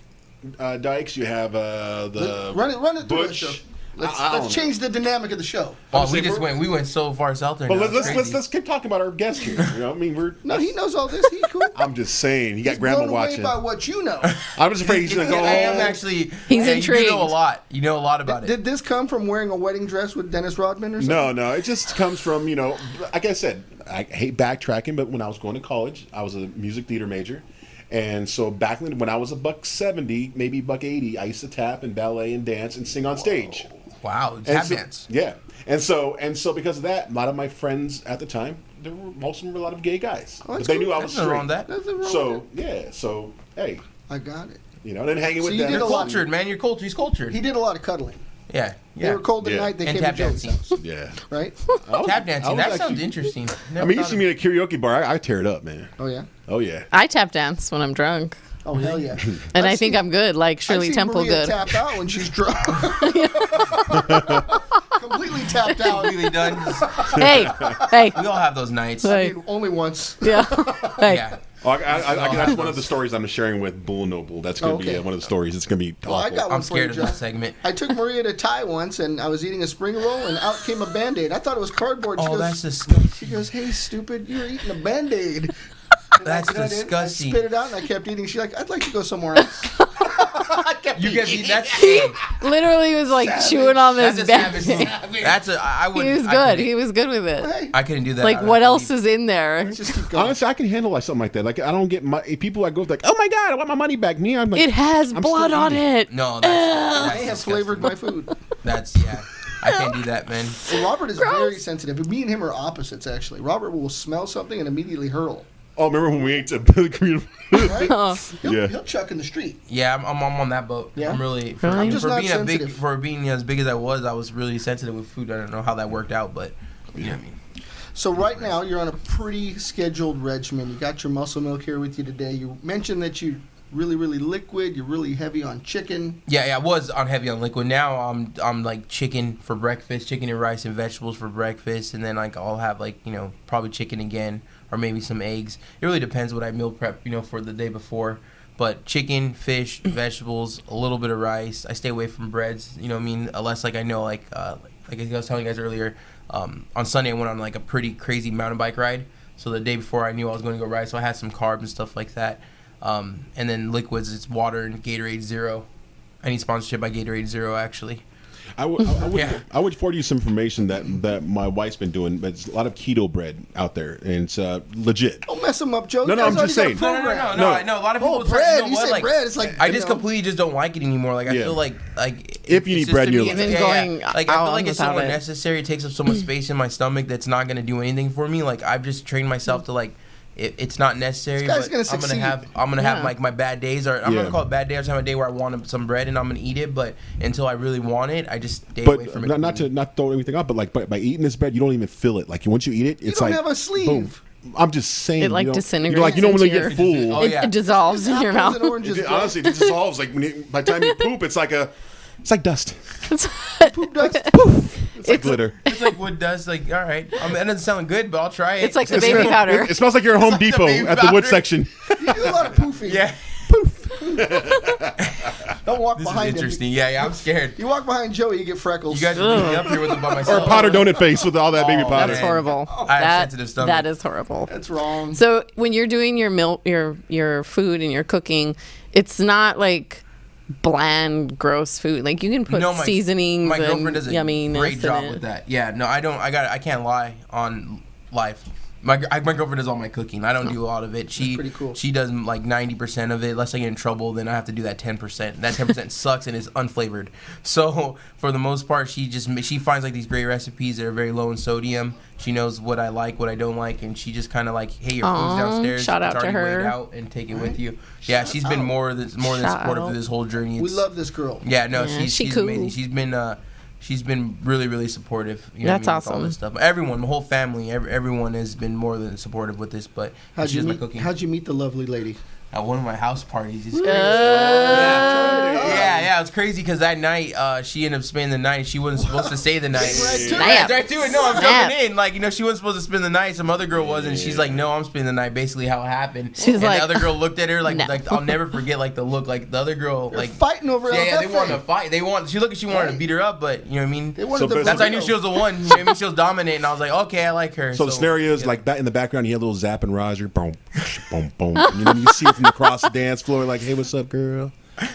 dykes, you have the Run it through the butch. show. I don't Let's know. change the dynamic of the show. Well, saying we went so far south there. But now. let's, It's let's crazy. keep talking about our guest here. You know, I mean, we're No, he knows all this. He's cool. I'm just saying, he got He's grandma blown away watching. by what you know. I'm just afraid he's gonna go I am home. actually. He's You intrigued. know a lot. You know a lot about it. Did this come from wearing a wedding dress with Dennis Rodman or something? No, it just comes from, you know, like I said, I hate backtracking, but when I was going to college, I was a music theater major. And so back when I was a $170, maybe $180, I used to tap and ballet and dance and sing on stage. Wow, And tap so- dance. Yeah. And so because of that, a lot of my friends at the time, most of them were a lot of gay guys. Oh, But that's they cool. knew I was There's nothing straight. wrong with that. Nothing wrong So, with yeah, so hey, I got it. you know, and then hanging So with you them. did You're a lot- cultured, man. You're cultured. He's cultured. He did a lot of cuddling. Yeah. They Yeah. were cold at Yeah. night. They And came tap to Joey's dancing. house, Yeah. right? I was- Tap I dancing. was That actually- sounds interesting. I mean, you see me at a karaoke bar, I tear it up, man. Oh, yeah? Oh, yeah. I tap dance when I'm drunk. Oh, hell yeah. And I've I think seen- I'm good, like I've Shirley seen Temple Maria good. tap out when she's drunk. Completely tapped out. Completely done. Hey, hey, We all have those nights. hey, I mean, only once. yeah, hey. Yeah. Oh, that's one of the stories I'm sharing with Bull Noble. That's going to Okay. be one of the stories. It's going to be Well, I awful. got one I'm for you, scared of John. that segment. I took Maria to Thai once, and I was eating a spring roll, and out came a Band-Aid. I thought it was cardboard. She Oh, goes, that's disgusting. She goes, "Hey, stupid, you were eating a Band-Aid." And That's I got it, disgusting. I spit it out, and I kept eating. She's like, "I'd like to go somewhere else." I kept You get eating. me. That's Literally was like chewing on that's this a savage move. bag. That's a. I He would. was good. He was good with it. Hey, I couldn't do that. Like, I'd what have to else leave. is in there? let's just keep going. Honestly, I can handle like something like that. Like I don't get my people that go like, "Oh my god, I want my money back." Me, I'm like, It has I'm blood still on eating. it. No, that's I have disgusting. flavored my food. That's yeah. I can't do that, man. Well, Robert is very sensitive. Me and him are opposites, actually. Robert will smell something and immediately hurl. Oh, remember when we ate the Billy Green? Right? Oh, Yeah. He'll chuck in the street. Yeah, I'm on that boat. Yeah? I'm really for, Really? I'm just for not being sensitive. for being as big as I was really sensitive with food. I don't know how that worked out, but you know what I mean. So right now you're on a pretty scheduled regimen. You got your muscle milk here with you today. You mentioned that you really liquid. You're really heavy on chicken. Yeah, I was on heavy on liquid. Now I'm like chicken for breakfast, chicken and rice and vegetables for breakfast, and then like I'll have like probably chicken again or maybe some eggs. It really depends what I meal prep for the day before. But chicken, fish, vegetables, a little bit of rice. I stay away from breads. You know what I mean? Unless like I know like I was telling you guys earlier, on Sunday I went on like a pretty crazy mountain bike ride. So the day before I knew I was going to go ride, so I had some carbs and stuff like that. And then liquids, it's water and Gatorade Zero. I need sponsorship by Gatorade Zero, actually. I would Yeah. I would forward you some information that my wife's been doing. But it's a lot of keto bread out there, and it's legit. Don't mess him up, Joe. No, You no, guys I'm just already got a saying. program. No, No. I know a lot of people. Oh, bread. You know You what, say like, bread. It's like I just completely just don't like it anymore. Like I Yeah. feel like If you it's need just bread to in your me, life. it's- Even going like I feel out like it's so without it. unnecessary. It takes up so much space in my stomach that's not gonna do anything for me. Like I've just trained myself to like. It's not necessary, This guy's but gonna I'm succeed. gonna have Yeah. like my bad days, or I'm Yeah. gonna call it bad days. I'm a day where I want some bread and I'm gonna eat it, but until I really want it, I just stay away But from it. not to throw everything up, but like by eating this bread, you don't even feel it. Like once you eat it, it's don't like have a sleeve. Boom. I'm just saying. It, like, you know, disintegrates You're like when into you your- get full. Oh, it, yeah. it dissolves in your Apples mouth. and oranges, It, bro. honestly, it dissolves. Like by the time you poop, it's like dust. Poop dust. It's like glitter. It's like wood dust. Like all right, that doesn't sound good, but I'll try it. It's like the baby powder. It smells like you're at Home like the Depot baby at the wood powder. section. You do a lot of poofing. yeah. Don't walk This is behind him. interesting. Yeah, I'm scared. You walk behind Joey, you get freckles. You guys are leaving me up here with it by Or myself. powder donut face with all that baby Oh, powder. That's man. horrible. I have That, sensitive stomach. that is horrible. That's wrong. So when you're doing your milk, your food and your cooking, it's not like bland, gross food. Like you can put seasonings My and girlfriend does a yumminess great in job it. with that. Yeah, no, I can't lie on life. My girlfriend does all my cooking. I don't do a lot of it. She pretty cool. She does like 90% of it. Unless I get in trouble, then I have to do that 10%. That 10% sucks and is unflavored. So for the most part, she finds like these great recipes that are very low in sodium. She knows what I like, what I don't like, and she just kind of like, hey, your food's downstairs. Shout out it's to already weighed her. out and take it with you. Yeah, she's been more than Shout supportive out. of this whole journey. We It's- love this girl. Yeah, no, Yeah, she's cool. amazing. She's been really, really supportive. You know That's what I mean, with all awesome. this stuff. Everyone, my whole family, everyone has been more than supportive with this. But How'd it's you just my meet? cooking. How'd you meet the lovely lady? At one of my house parties. It's crazy. Yeah. Yeah, it was crazy because that night she ended up spending the night. She wasn't supposed to stay the night. Right Yeah, right to it. No, I'm Snap. jumping in. Like, she wasn't supposed to spend the night. Some other girl was, and she's like, "No, I'm spending the night." Basically, how it happened. She's and like, the other girl looked at her like, no. I'll never forget like the look. Like the other girl, They're like fighting over El yeah, they Jefe. wanted to fight. She looked like she wanted to beat her up, but you know what I mean. They wanted So the That's how I knew real. she was the one. You know what I mean? She was dominant, and I was like, okay, I like her. So the scenario is yeah. like that in the background. You have a little Zapp and Roger, boom, boom, boom. And then you see it from across the dance floor, like, "Hey, what's up, girl?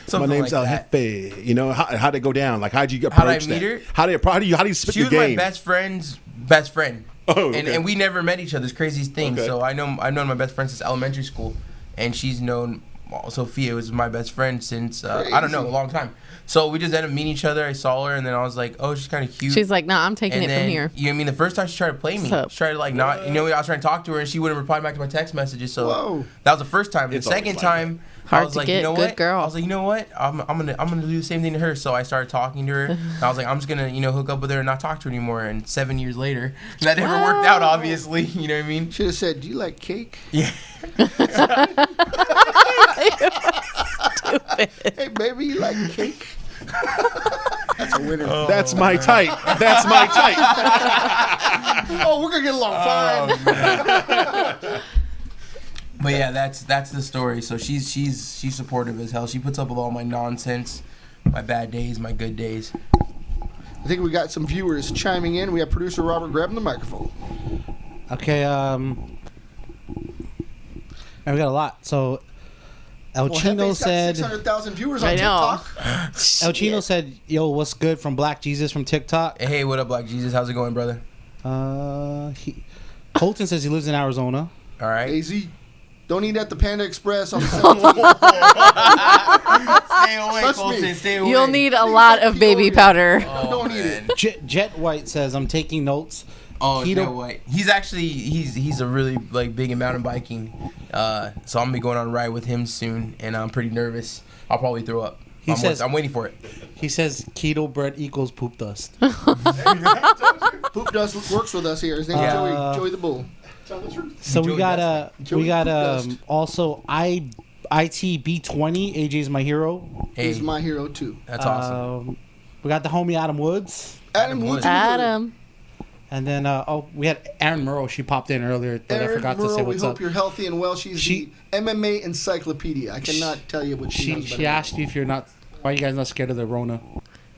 Something My name's like El that. Jefe." You know, how'd it go down? Like, how'd you approach How'd I that? meet her? How do you spit She the was game? my best friend's best friend. Oh, okay. And we never met each other. It's the craziest thing. Okay. So I've known my best friend since elementary school, and she's known Sophia was my best friend since I don't know, a Crazy. long time. So we just ended up meeting each other. I saw her, and then I was like, oh, she's kind of cute. She's like, nah, I'm taking and it then, from here. You know what I mean? The first time she tried to play me, What's up? she tried to like not, I was trying to talk to her, and she wouldn't reply back to my text messages. So Whoa. that was the first time. It's The second always like time, I Hard was to like, get, you know good what? girl. I was like, you know what? I'm gonna do the same thing to her. So I started talking to her. And I was like, I'm just gonna hook up with her and not talk to her anymore. And 7 years later, that never worked out. Obviously, you know what I mean? Should have said, "Do you like cake?" Yeah. Hey, baby, you like cake? That's a winner. That's my type. That's my type. Oh, we're gonna get along fine. But yeah, that's the story. So she's supportive as hell. She puts up with all my nonsense, my bad days, my good days. I think we got some viewers chiming in. We have producer Robert grabbing the microphone. Okay, and we got a lot. So El Well, Chino Hefe's got said 600,000 viewers I on know. TikTok. El Chino said, "Yo, what's good from Black Jesus from TikTok?" Hey, what up, Black Jesus? How's it going, brother? Colton says he lives in Arizona. All right. AZ, don't eat at the Panda Express on the 17th. Stay away, Trust Colton. me. Stay away. You'll need a lot of baby powder. Oh, Don't eat man. it. Jet White says, "I'm taking notes." Oh, Keto- no way. He's actually he's a really like big in mountain biking. So I'm gonna be going on a ride with him soon, and I'm pretty nervous. I'll probably throw up. He says- I'm waiting for it. He says keto bread equals poop dust. Poop Dust works with us here. His name's Yeah. Joey the Bull. So we Joey got Joey we got Poop Dust. also ITB20. AJ's my hero. Hey, He's my hero, too. that's awesome. We got the homie Adam Woods. Adam Woods. Woods. Adam. And then we had Aaron Murrow. She popped in earlier, but I Erin forgot to Murrow, say we what's hope up. you're healthy and well. She's She- the MMA encyclopedia. I cannot tell you what she knows. She better than asked you if you're not. Why are you guys not scared of the Rona?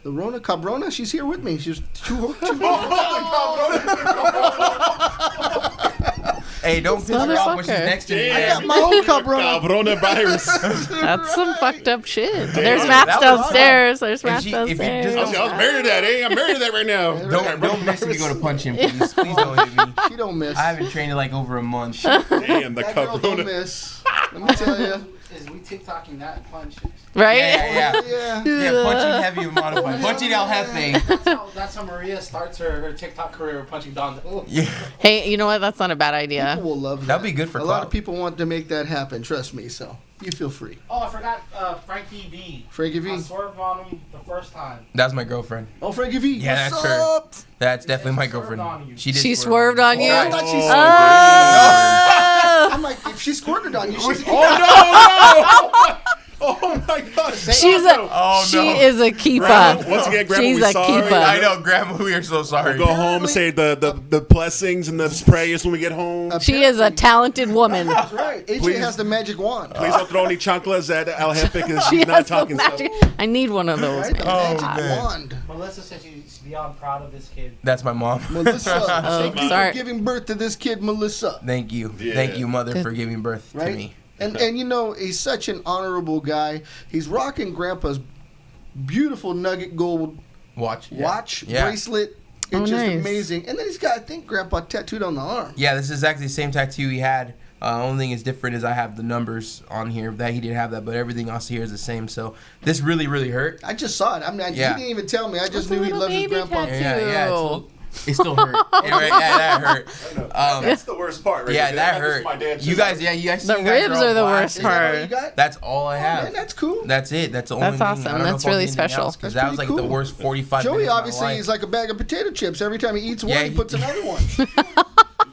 The Rona Cabrona, she's here with me. She's two Hey, don't piss her off when she's Motherfucker. next to me. I man. got my own Cabrona. Coronavirus. That's some fucked up shit. There's maps that was downstairs. There's If maps she- if you downstairs. just- I was married to that, eh? I'm married to that right now. Don't miss me to go to punch him, please. Please don't hit me. She don't miss. I haven't trained in like over a month. Damn, the That girl don't Corona. miss. Let me tell you. Is we TikToking that punch? Right? Yeah. Yeah. Yeah, punching heavy and modified. Punching El Jefe. That's how Maria starts her TikTok career with punching Don. Oh. Yeah. Hey, you know what? That's not a bad idea. People will love that. That'd be good for a lot clout. of people want to make that happen. Trust me. So you feel free. Oh, I forgot Frankie V. Frankie I V. swerved on him the first time. That's my girlfriend. Oh, Frankie V. Yeah, What's that's her. up? That's definitely my She swerved girlfriend. on you. She did. She swerved on you? Oh, I Right. thought she Oh! I'm like, if she squirted on you, she's Oh, no! Oh, my God. She's a Oh, she no. is a keeper. Grandma, once again, Grandma, She's we a sorry. keeper. I know, Grandma. We are so sorry. Go home and say the blessings and the prayers when we get home. She is a talented woman. That's right. AJ Please. has the magic wand. Please don't throw any chanclas at El Jefe because She she's not has the talking stuff. magic. I need one of those, Right? The man. magic man. wand. Melissa says she's beyond proud of this kid. That's my mom. Melissa. Thank you sorry. for giving birth to this kid, Melissa. Thank you. Yeah. Thank you, mother, for giving birth to Right? me. And you know, he's such an honorable guy. He's rocking Grandpa's beautiful nugget gold Watch. watch, Yeah. bracelet. It's just nice. amazing. And then he's got, I think, Grandpa tattooed on the arm. Yeah, this is exactly the same tattoo he had. Only thing is different is I have the numbers on here. That he didn't have that, but everything else here is the same. So this really, really hurt. I just saw it. I mean, Yeah. he didn't even tell me. I just It's a knew he little loves his baby grandpa. tattoo. Yeah, it still hurt. Yeah, that hurt. That's the worst part, right? Yeah, there. that This is hurt. my dad's You guys, yeah, you guys. The you guys ribs all are the black. worst Is that all you part. got? That's all I have. Man, that's cool. That's it. That's the only That's thing. awesome. I don't know That's if I'll really do anything special. else, 'cause That's that was like pretty the cool. worst 45 Joey minutes of my obviously life. is like a bag of potato chips. Every time he eats one, Yeah, he he- puts another one.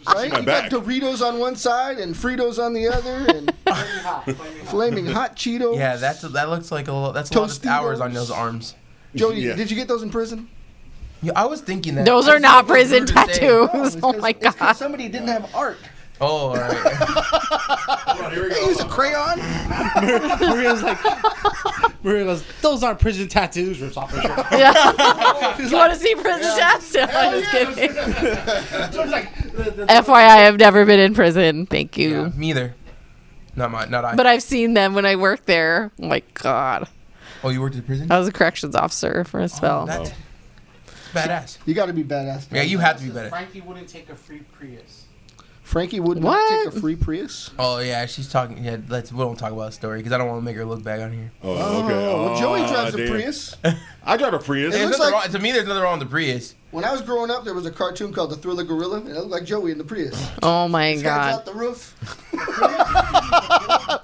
Right? my You back. got Doritos on one side and Fritos on the other, and Flaming hot. flaming hot Cheetos. Yeah, that looks like a lot. That's a lot of Tostitos. hours on those arms. Joey, Yeah. did you get those in prison? Yeah, I was thinking that. Those I are just not thought it was prison rude to say. tattoos. No, it's Oh 'cause- my it's 'cause god. somebody didn't have art. Oh, all right. Hold on, here we They go. used a crayon. Maria's like, Maria goes, those aren't prison tattoos. Rips off her shirt. Yeah. You want to see prison tats? No, I'm just kidding. So it's like, FYI, I've never been in prison. Thank you. Yeah, me either. Not I. But I've seen them when I worked there. Oh my god. Oh, you worked at prison? I was a corrections officer for a spell. That's badass. You got to be badass. Yeah, you have to be better. Frankie wouldn't take a free Prius. Frankie would not What? take a free Prius. Oh yeah, she's talking. Yeah, we don't talk about the story because I don't want to make her look bad on here. Oh, okay. Well, Joey Oh, drives a damn. Prius. I drive a Prius. It There's looks nothing like- wrong, to me, there's nothing wrong with the Prius. When I was growing up, there was a cartoon called The Thriller Gorilla, and it looked like Joey in the Prius. Oh my His head's god. out the roof.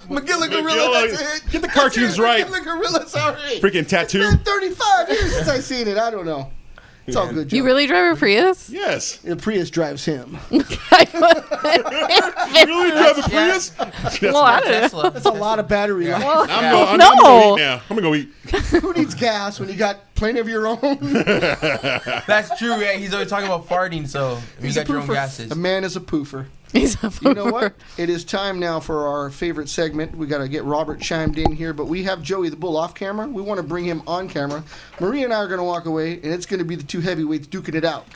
McGilla Gorilla, that's it. Get the cartoons right. McGilla Gorilla, sorry. Freaking It's tattoo. been 35 years since I've seen it. I don't know. It's all good, Joey. You really drive a Prius? Yes. The Prius drives him. You really drive a Prius? Well, I don't know. Tesla. That's a lot of battery life. Well, I'm no. gonna go eat now. I'm gonna go eat. Who needs gas when you got plenty of your own? That's true. Yeah, he's always talking about farting. So you He's got a your own poofer. gases. A man is a poofer. He's a You know what? It is time now for our favorite segment. We got to get Robert chimed in here, but we have Joey the Bull off camera. We want to bring him on camera. Maria and I are going to walk away, and it's going to be the two heavyweights duking it out.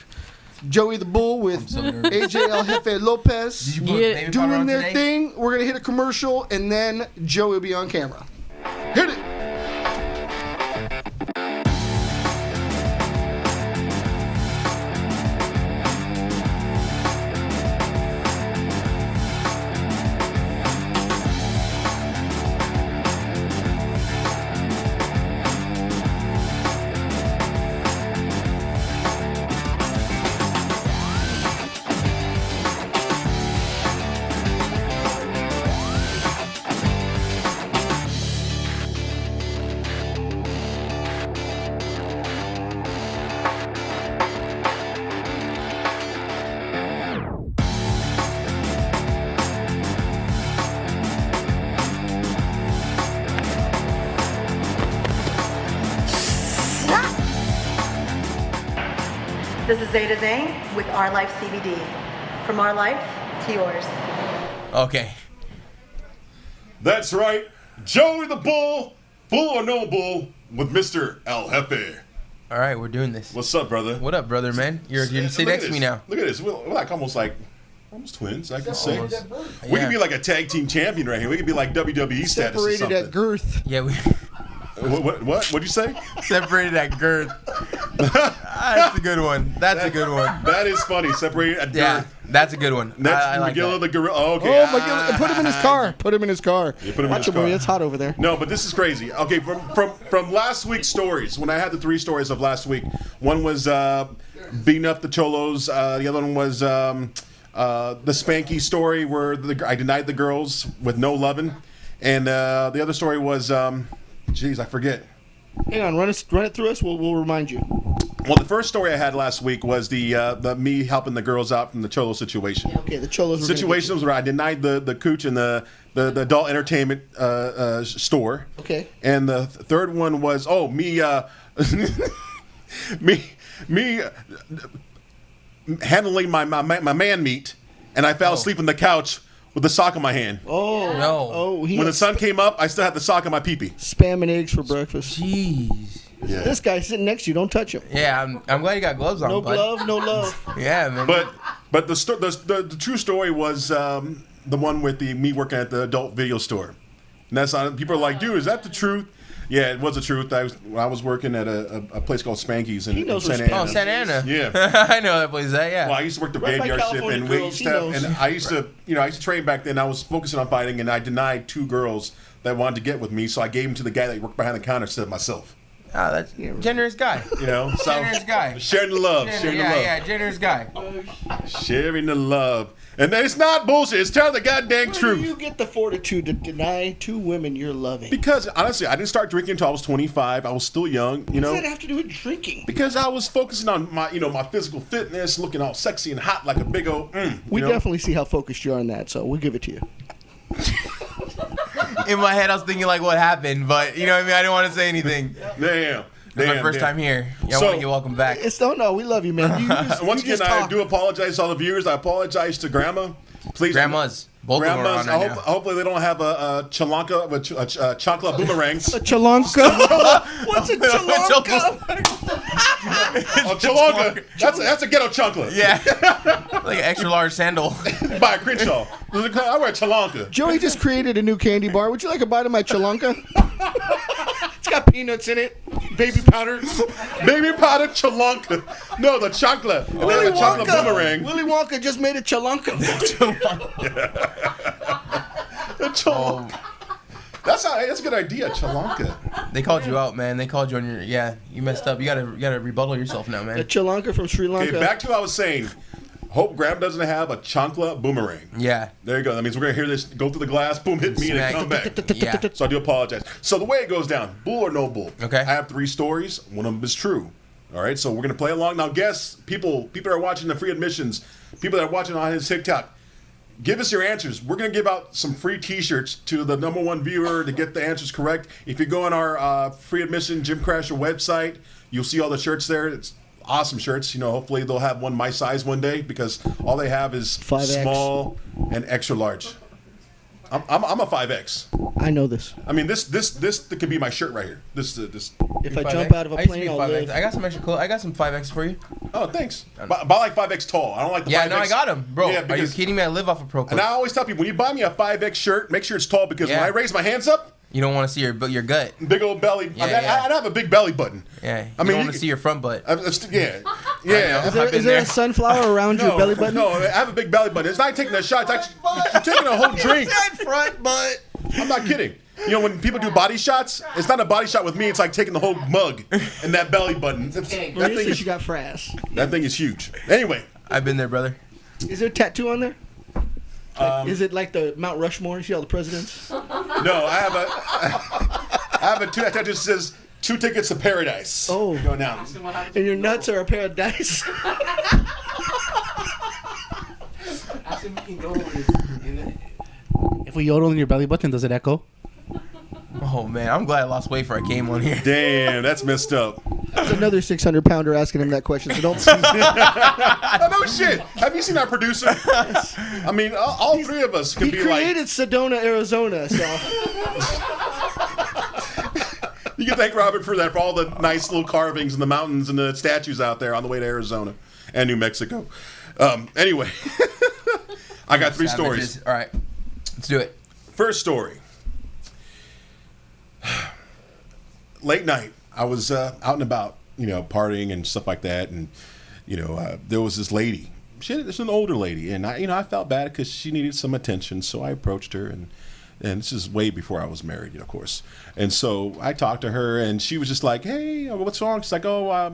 Joey the Bull with so nervous. AJ El Jefe Lopez Did you put Yeah. baby powder doing on their today? thing. We're going to hit a commercial, and then Joey will be on camera. Hit it. This is Zeta Zane with Our Life CBD. From our life to yours. Okay. That's right. Joey the Bull, Bull or no bull, with Mr. El Jefe. All right, we're doing this. What's up, brother? What up, brother, man? You're Look sit at next to me this. now. Look at this. We're like almost twins. I can say. Almost. We Yeah. could be like a tag team champion right here. We could be like WWE status or Separated something. at girth. Yeah, we What'd you say? separated at girth. That's a good one. That's a good one. That is funny. Separated at Yeah, girth. that's a good one. That's I like McGilla that. the gorilla. Oh, okay. Oh, my God. Put him in his car. Put him in his car. Yeah, put him in Watch his it, Maria. car. It's hot over there. No, but this is crazy. Okay, from last week's stories, when I had the three stories of last week, one was beating up the Cholos. The other one was the Spanky story where I denied the girls with no loving, and the other story was, geez, I forget. Hang on. Run it through us. We'll remind you. Well, the first story I had last week was the me helping the girls out from the Cholo situation. Okay, the Cholos. were gonna get Situations where I denied the cooch in the adult entertainment store. Okay. And the third one was me me handling my man meat, and I fell asleep on the couch with the sock in my hand. you. Oh. No. Oh, he When the had sun came up, I still had the sock in my pee-pee. spam and eggs for breakfast. Jeez. Yeah. This guy sitting next to you, don't touch him. Yeah, I'm glad you got gloves on, No bud. glove, no love. Yeah, man. But the true story was the one with me working at the adult video store. And that's on. People are like, dude, is that the truth? Yeah, it was the truth. I was working at a place called Spanky's in knows Santa where Ana. Oh, Santa Ana. Yeah. I know that place. Yeah. Well, I used to work the Right by graveyard shift, California and we Girls, used he to knows. and I used to train back then. I was focusing on fighting, and I denied 2 girls that wanted to get with me, so I gave them to the guy that worked behind the counter instead of myself. Oh, that's generous guy. You know, so Generous guy. sharing the love, sharing the love, Yeah, generous guy. sharing the love, and it's not bullshit. It's telling the goddamn Where do truth. you get the fortitude to deny 2 women you're loving? Because honestly, I didn't start drinking until I was 25. I was still young, you know. What does that have to do with drinking? Because I was focusing on my, my physical fitness, looking all sexy and hot like a big old. We you know? definitely see how focused you are on that, so we'll give it to you. In my head, I was thinking like what happened, but you know what I mean. I didn't want to say anything. Damn. It's my first time here. I want to get welcome back. It's no, we love you, man. Once again, I do apologize to all the viewers. I apologize to Grandma. Please, Grandmas, both of them are on Grandmas. right now. Hopefully, they don't have a chalanka, a chocolate boomerangs. A chalanka. What's a chalanka? A chalanka. That's a ghetto chocolate. Yeah, like an extra large sandal. By a Crenshaw. I wear a chalanka. Joey just created a new candy bar. Would you like a bite of my chalanka? It's got peanuts in it, baby powder. Baby powder chalanka. No, the chocolate. And then a chocolate boomerang. Willy Wonka just made a chalanka. The chalanka. That's a good idea, chalanka. They called you out, man. They called you on your. Yeah, you messed up. You gotta rebuttal yourself now, A man. chalanka from Sri Lanka. Okay, back to what I was saying. Hope Graham doesn't have a chancla boomerang. Yeah. There you go. That means we're going to hear this go through the glass, boom, hit me, Smack. and it come back. Yeah. So I do apologize. So the way it goes down, bull or no bull. Okay. I have 3 stories. One of them is true. All right. So we're going to play along. Now, guess, people that are watching the free admissions, people that are watching on his TikTok, give us your answers. We're going to give out some free T-shirts to the #1 viewer to get the answers correct. If you go on our free admission Gym Crasher website, you'll see all the shirts there. It's awesome shirts. Hopefully they'll have one my size one day because all they have is 5X. small and extra large. I'm a 5X. I know this. I mean, this could be my shirt right here. This. If I jump out of a I used to plane, be I'll 5X. live. I got some extra clothes. I got some 5X for you. Oh, thanks. But I like 5X tall. I don't like the 5X. Yeah, no, I got them, bro. Yeah, Are you because- kidding me? I live off of Pro And Clips. I always tell people when you buy me a 5X shirt, make sure it's tall because when Yeah. I raise my hands up, You don't want to see your gut. big old belly. Yeah, I have a big belly button. Yeah. I You meis don't want to see your front butt. Yeah. Yeah. Is there, I've been is there there. a sunflower around your belly button? No, I have a big belly button. It's not taking a shot. It's actually you're taking a whole drink. front butt. I'm not kidding. When people do body shots, it's not a body shot with me. It's like taking the whole mug and that belly button. That thing You got frass. is huge. Anyway, I've been there, brother. Is there a tattoo on there? Is it like the Mount Rushmore? You see all the presidents? no, I have a tattoo that says 2 tickets to paradise. Oh. Going down. And your nuts are a pair of dice? If we yodel in your belly button, does it echo? Oh man, I'm glad I lost weight before I came on here. Damn, that's messed up. There's another 600-pounder asking him that question, so don't. Oh, no shit. Have you seen our producer? I mean, all 3 of us He could be like. created Sedona, Arizona, so. You can thank Robert for that, for all the nice little carvings in the mountains and the statues out there on the way to Arizona and New Mexico. Anyway, I got 3 stories. Savages. All right, let's do it. First story. Late night, I was out and about, partying and stuff like that, and there was this lady. It's an older lady, and I felt bad because she needed some attention, so I approached her, and this is way before I was married, of course. And so I talked to her, and she was just like, "Hey, what's wrong?" She's like, "Oh,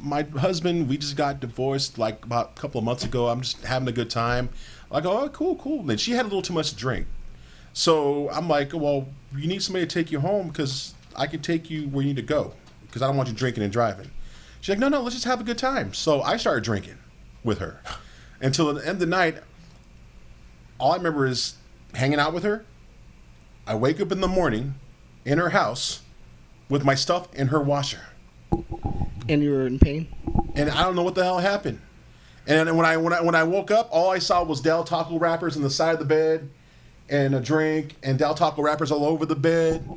my husband, we just got divorced like about a couple of months ago. I'm just having a good time." Like, "Oh, cool." And she had a little too much to drink. So I'm like, "Well, you need somebody to take you home because I can take you where you need to go because I don't want you drinking and driving." She's like, no, let's just have a good time. So I started drinking with her until the end of the night. All I remember is hanging out with her. I wake up in the morning in her house with my stuff in her washer. And you were in pain? And I don't know what the hell happened. And when I woke up, all I saw was Del Taco wrappers on the side of the bed and a drink and Del Taco wrappers all over the bed.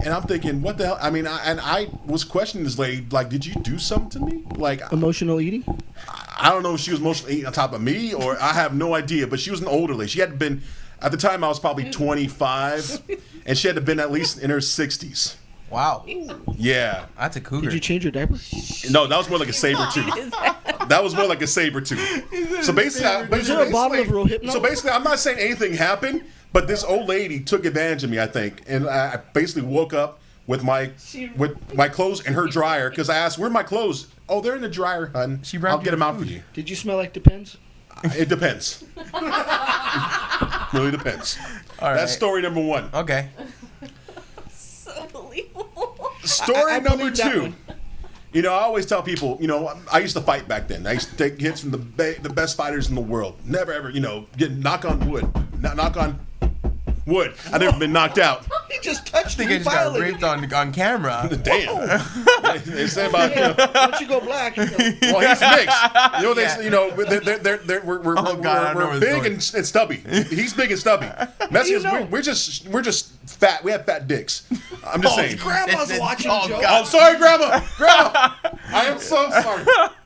And I'm thinking, what the hell? I mean, I was questioning this lady, like, did you do something to me? Like, Emotional eating? I don't know if she was emotionally eating on top of me or I have no idea, but she was an older lady. She had been, at the time I was probably 25, and she had to been at least in her 60s. Wow, Yeah. that's a cougar. Did you change your diaper? No, that was more like a saber tooth. That was more like a saber tooth. So basically, Is there a bottle of Rohypnol? So basically, I'm not saying anything happened, but this old lady took advantage of me, I think, and I basically woke up with my clothes in her dryer because I asked, "Where are my clothes?" "Oh, they're in the dryer, hun. She brought I'll get you them out for food. you." Did you smell like Depends? It depends. Really depends. All That's right. story number one. Okay. So believable. Story I number believe that two. one. You know, I always tell people, you know, I used to fight back then. I used to take hits from the best fighters in the world. Never ever, you know, knock on wood. Knock on wood. I've never been knocked out. He just touched I think me. I just got raped on camera. Damn. They say about, you know, Once you go black, you know. well, he's mixed. You know, Yeah. you know, we're Oh, God, I know we're where big this and stubby. He's big and stubby. Mexicans, know? we're just fat. We have fat dicks. I'm just saying. Grandma's watching, Oh, Joe. God. Oh, sorry, Grandma. Grandma, I am so sorry.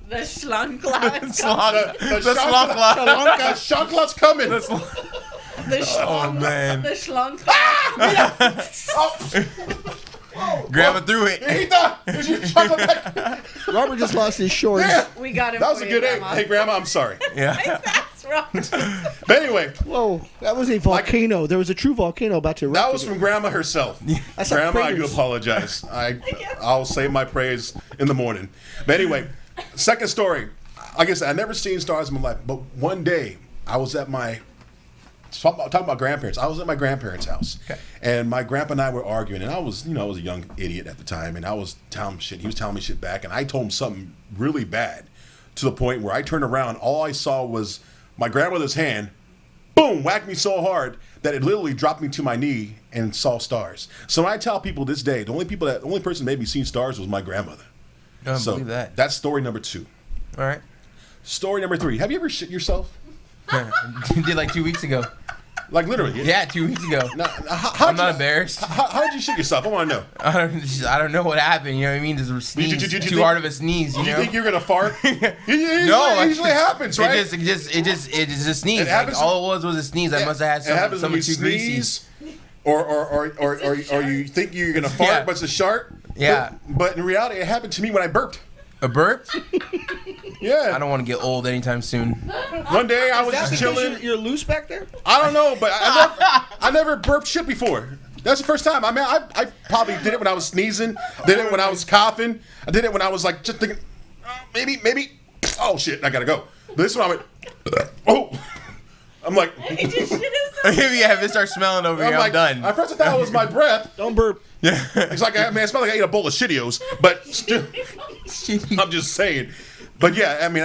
The schlonglass. The Slonk. shotglass coming. The Oh man, The schlonglass. Grandma threw it. He thought it was your chocolate back. Robert just lost his shorts. Yeah. We got him. That was for a you, good egg. Grandma. Hey, Grandma, I'm sorry. Yeah. That's wrong. But anyway, Whoa, that was a volcano. There was a true volcano about to erupt. that was from Grandma herself. That's like Grandma, I do craters. apologize. I'll say my praise in the morning. But anyway, second story. Like I said, I never seen stars in my life, but one day I was at my talking about grandparents. I was at my grandparents' house, and my grandpa and I were arguing, and I was a young idiot at the time, and I was telling him shit. He was telling me shit back, and I told him something really bad, to the point where I turned around, all I saw was my grandmother's hand, boom, whacked me so hard that it literally dropped me to my knee and saw stars. So when I tell people this day, the only person that made me see stars was my grandmother. I don't So believe that. that's story number 2. All right. Story number 3. Have you ever shit yourself? Did like 2 weeks ago. Like literally? Yeah, 2 weeks ago. Now, I'm not embarrassed. How did you shit yourself? I want to know. I don't know what happened. You know what I mean? Just a sneeze. Did you Too think- hard of a sneeze. You Do you know. think you're gonna fart? It No, usually happes, right? It just a sneeze. It happens- Like, all it was a sneeze. I must have It happens had when you something too greasy. sneeze, or you think you're gonna fart, Yeah. but it's a shark. Yeah. But in reality, it happened to me when I burped. A burp? Yeah. I don't want to get old anytime soon. One day I was That's just because chilling. you're loose back there? I don't know, but I never burped shit before. That's the first time. I mean, I probably did it when I was sneezing. Did it when I was coughing. I did it when I was like just thinking, maybe. Oh shit, I gotta go. But this one I went. Oh, I'm like. He just shit himself. Yeah, if it starts smelling over here, I'm like, done. At first I thought it was my breath. Don't burp. It's like I smell like I ate a bowl of Cheerios, but still, I'm just saying. But yeah, I mean,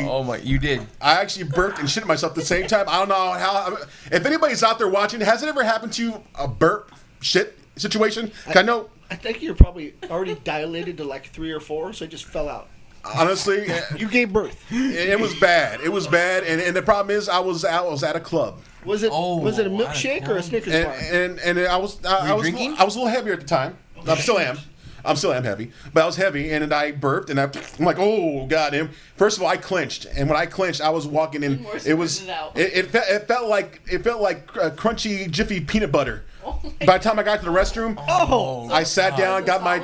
Oh my, you did. I actually burped and shit myself at the same time. I don't know how. If anybody's out there watching, has it ever happened to you, a burp shit situation? 'Cause I know, I think you're probably already dilated to like 3 or 4, so it just fell out. honestly, You gave birth. it was bad. It was bad, and the problem is, I was at a club, Was it Oh, was it a I milkshake or a Snickers and bar? and I was drinking? I was a little heavier at the time. I still am. I'm still am heavy, but I was heavy, and I burped, and I'm like, oh goddamn! First of all, I clenched, and when I clenched, I was walking in. More It was squirted out. it felt like crunchy Jiffy peanut butter. By the time I got to the restroom, I sat down, got my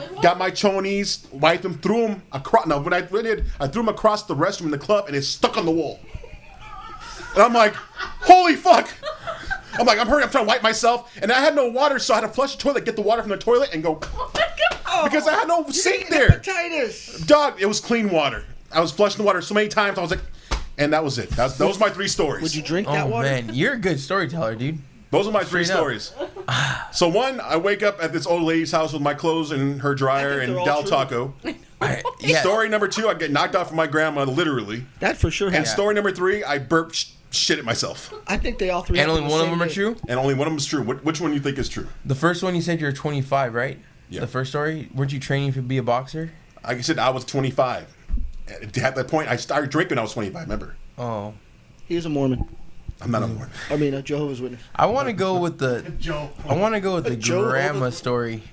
chonies, wiped them, threw them across. No, when I did, I threw them across the restroom in the club, and it stuck on the wall. And I'm like, holy fuck! I'm like, I'm trying to wipe myself, and I had no water, so I had to flush the toilet, get the water from the toilet, and go. Because I had no sink there. Hepatitis. Dog, it was clean water. I was flushing the water so many times, I was like, and that was it. Those were my 3 stories. Would you drink that Oh water? man, you're a good storyteller, dude. Those are my 3 Straight up. stories. So one, I wake up at this old lady's house with my clothes in her dryer I think and they're Del all true. Taco. Yeah. Story number 2, I get knocked out from my grandma, literally. That for sure And happened. story number 3, I burped shit at myself. I think they all 3 And happened only the one of same them are day. true. And only one of them is true. Which one do you think is true? The first one you said you're 25, right? Yeah. The first story. Weren't you training to be a boxer? Like I said, I was 25. At that point, I started drinking when I was 25, remember? Oh. He is a Mormon. I'm not a Mormon. I mean, a Jehovah's Witness. I want to go with the. I want to go with the Joe grandma Over- story.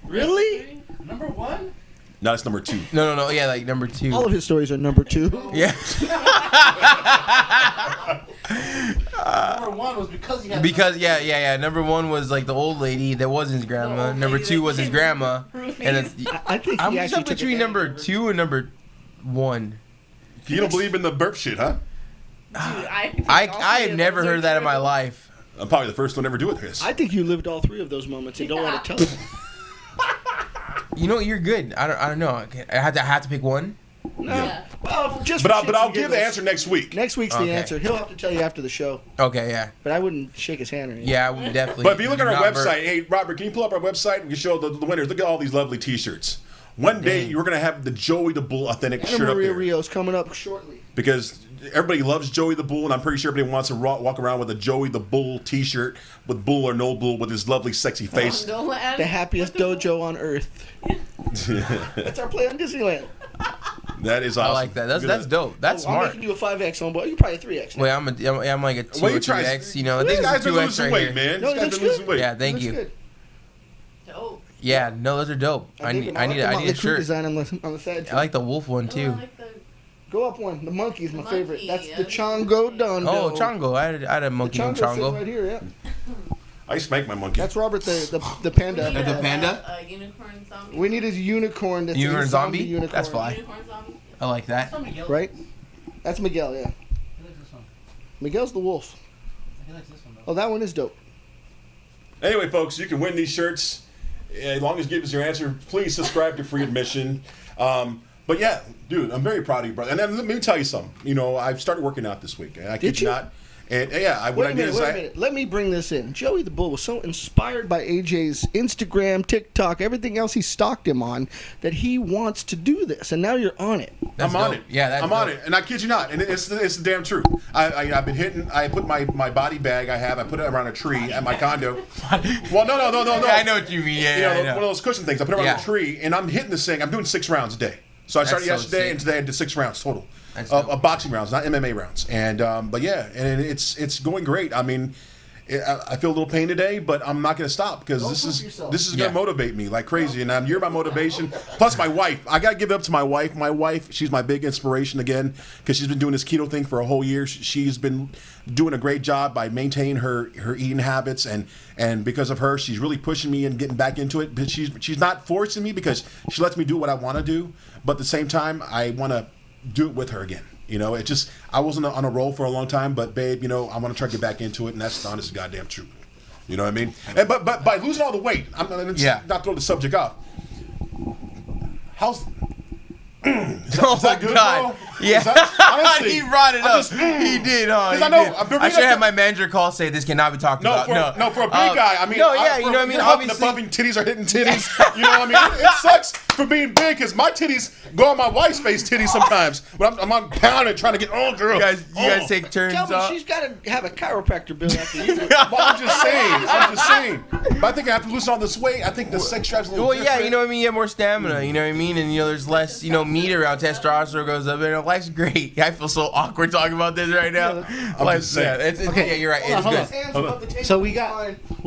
Really? Number 1? No, it's number 2. No. Yeah, like number 2. All of his stories are number 2. Yeah. Number one was because he had. Because number one was like the old lady that wasn't his grandma. Number two was his grandma. And then, I think I'm he just actually up took between it. number 2 and number 1. You don't believe in the burp shit, huh? I have never heard that in my life. I'm probably the first one to ever do it, Chris. I think you lived all 3 of those moments and don't want to tell them. You know, you're good. I don't know. I have to pick one. No. Yeah. Well, just But for shits I'll and give the giggles. answer next week. Next week's the Okay. answer. He'll have to tell you after the show. Okay, yeah. But I wouldn't shake his hand or anything. Yeah, I would definitely. But if you look at our not burp. website, hey, Robert, can you pull up our website? We can show the winners. Look at all these lovely T-shirts. One day, you're going to have the Joey the Bull authentic Anna shirt up Maria there. Rios coming up shortly. Because everybody loves Joey the Bull, and I'm pretty sure everybody wants to walk around with a Joey the Bull T-shirt with bull or no bull with his lovely, sexy face. The happiest dojo on earth. That's our play on Disneyland. That is I awesome. like that. That's dope. That's I'm smart. making you a 5X, homeboy. You're probably a 3X. now. Wait, I'm like a 2 Well, or you try. 3X. You know, I This think guy's it's a been 2X losing right weight, here. man. No, This he guy's looks been losing good. weight. Yeah, thank Looks you. good. Dope. Yeah, no, those are dope. I dig need them. I like need the a Motley Crue shirt. design on the side. I like the wolf one too. Go up one. The monkey's my favorite. Monkey, That's yeah. the Chongo Dondo. Oh, Chongo. I had a monkey named Chongo's sitting right Chongo. here, yeah. I spank my monkey. That's Robert the panda. The panda? Unicorn zombie. We need a unicorn that's Unicorn a zombie? unicorn. That's fly. Unicorn zombie. I like that. That's Miguel. Right? That's Miguel, yeah. He likes this one. Miguel's the wolf. He likes this one though. Oh, that one is dope. Anyway, folks, you can win these shirts. As long as you give us your answer, please subscribe to Free Admission. But yeah, dude, I'm very proud of you, brother. And then let me tell you something. You know, I've started working out this week. I kid you? not. And yeah, what Wait I a did minute, is wait a minute. Let me bring this in. Joey the Bull was so inspired by AJ's Instagram, TikTok, everything else he stalked him on, that he wants to do this. And now you're on it. That's I'm on dope. it. Yeah, that's I'm on dope. it, and I kid you not, and it's the damn truth. I've been hitting. I put my body bag I put it around a tree at my condo. Well, no. Yeah, I know what you mean. Yeah, You yeah, know, I know. one of those cushion things. I put it around Yeah. a tree, and I'm hitting this thing. I'm doing 6 rounds a day. So I started That's so yesterday, sick. and today I did 6 rounds total That's of dope. boxing rounds, not MMA rounds. And but yeah, and it's going great. I mean, I feel a little pain today, but I'm not going to stop because Don't this push is yourself. this is going Yeah. to motivate me like crazy. And you're my motivation. Plus my wife. I got to give it up to my wife. My wife, she's my big inspiration again because she's been doing this keto thing for a whole year. She's been doing a great job by maintaining her eating habits, and because of her, she's really pushing me and getting back into it. But she's not forcing me because she lets me do what I want to do. But at the same time, I want to do it with her again. You know, it just I wasn't on a roll for a long time, but babe, you know, I want to try to get back into it, and that's the honest to goddamn truth. You know what I mean? And, but by losing all the weight, I'm Yeah. not throw the subject off. How's Oh my good, God! bro? Yeah, Is that- honestly, he brought it I'm up. just- He did, huh? 'Cause He I know, did. I've been I should reading have up my manager call say this cannot be talked about. for a big guy. I mean, no, yeah, you know what I mean. You're huffing Obviously, and puffing, titties are hitting titties. You know what I mean? It sucks for being big because my titties go on my wife's face titties sometimes. But I'm on pounding trying to get girl. you guys take turns Tell me up. she's got to have a chiropractor bill after you. Well, I'm just saying. But I think I have to lose all this weight. I think the sex drive's a little Well, yeah, different. you know what I mean. You have more stamina. You know what I mean, and there's less, meat around. Testosterone goes up, and life's great. I feel so awkward talking about this right now. I'm just saying. Yeah, you're right. It's Hold on, good. Hands above the table. So we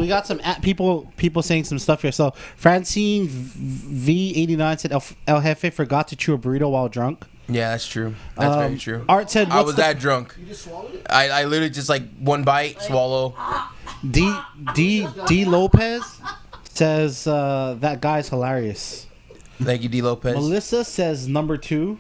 got some people saying some stuff here. So Francine V89 said El Jefe forgot to chew a burrito while drunk. Yeah, that's true. That's very true. Art said, I "What's was the-" that drunk. You just swallowed it? I literally just like one bite, swallow. D Lopez says that guy's hilarious. Thank you, D. Lopez. Melissa says number 2.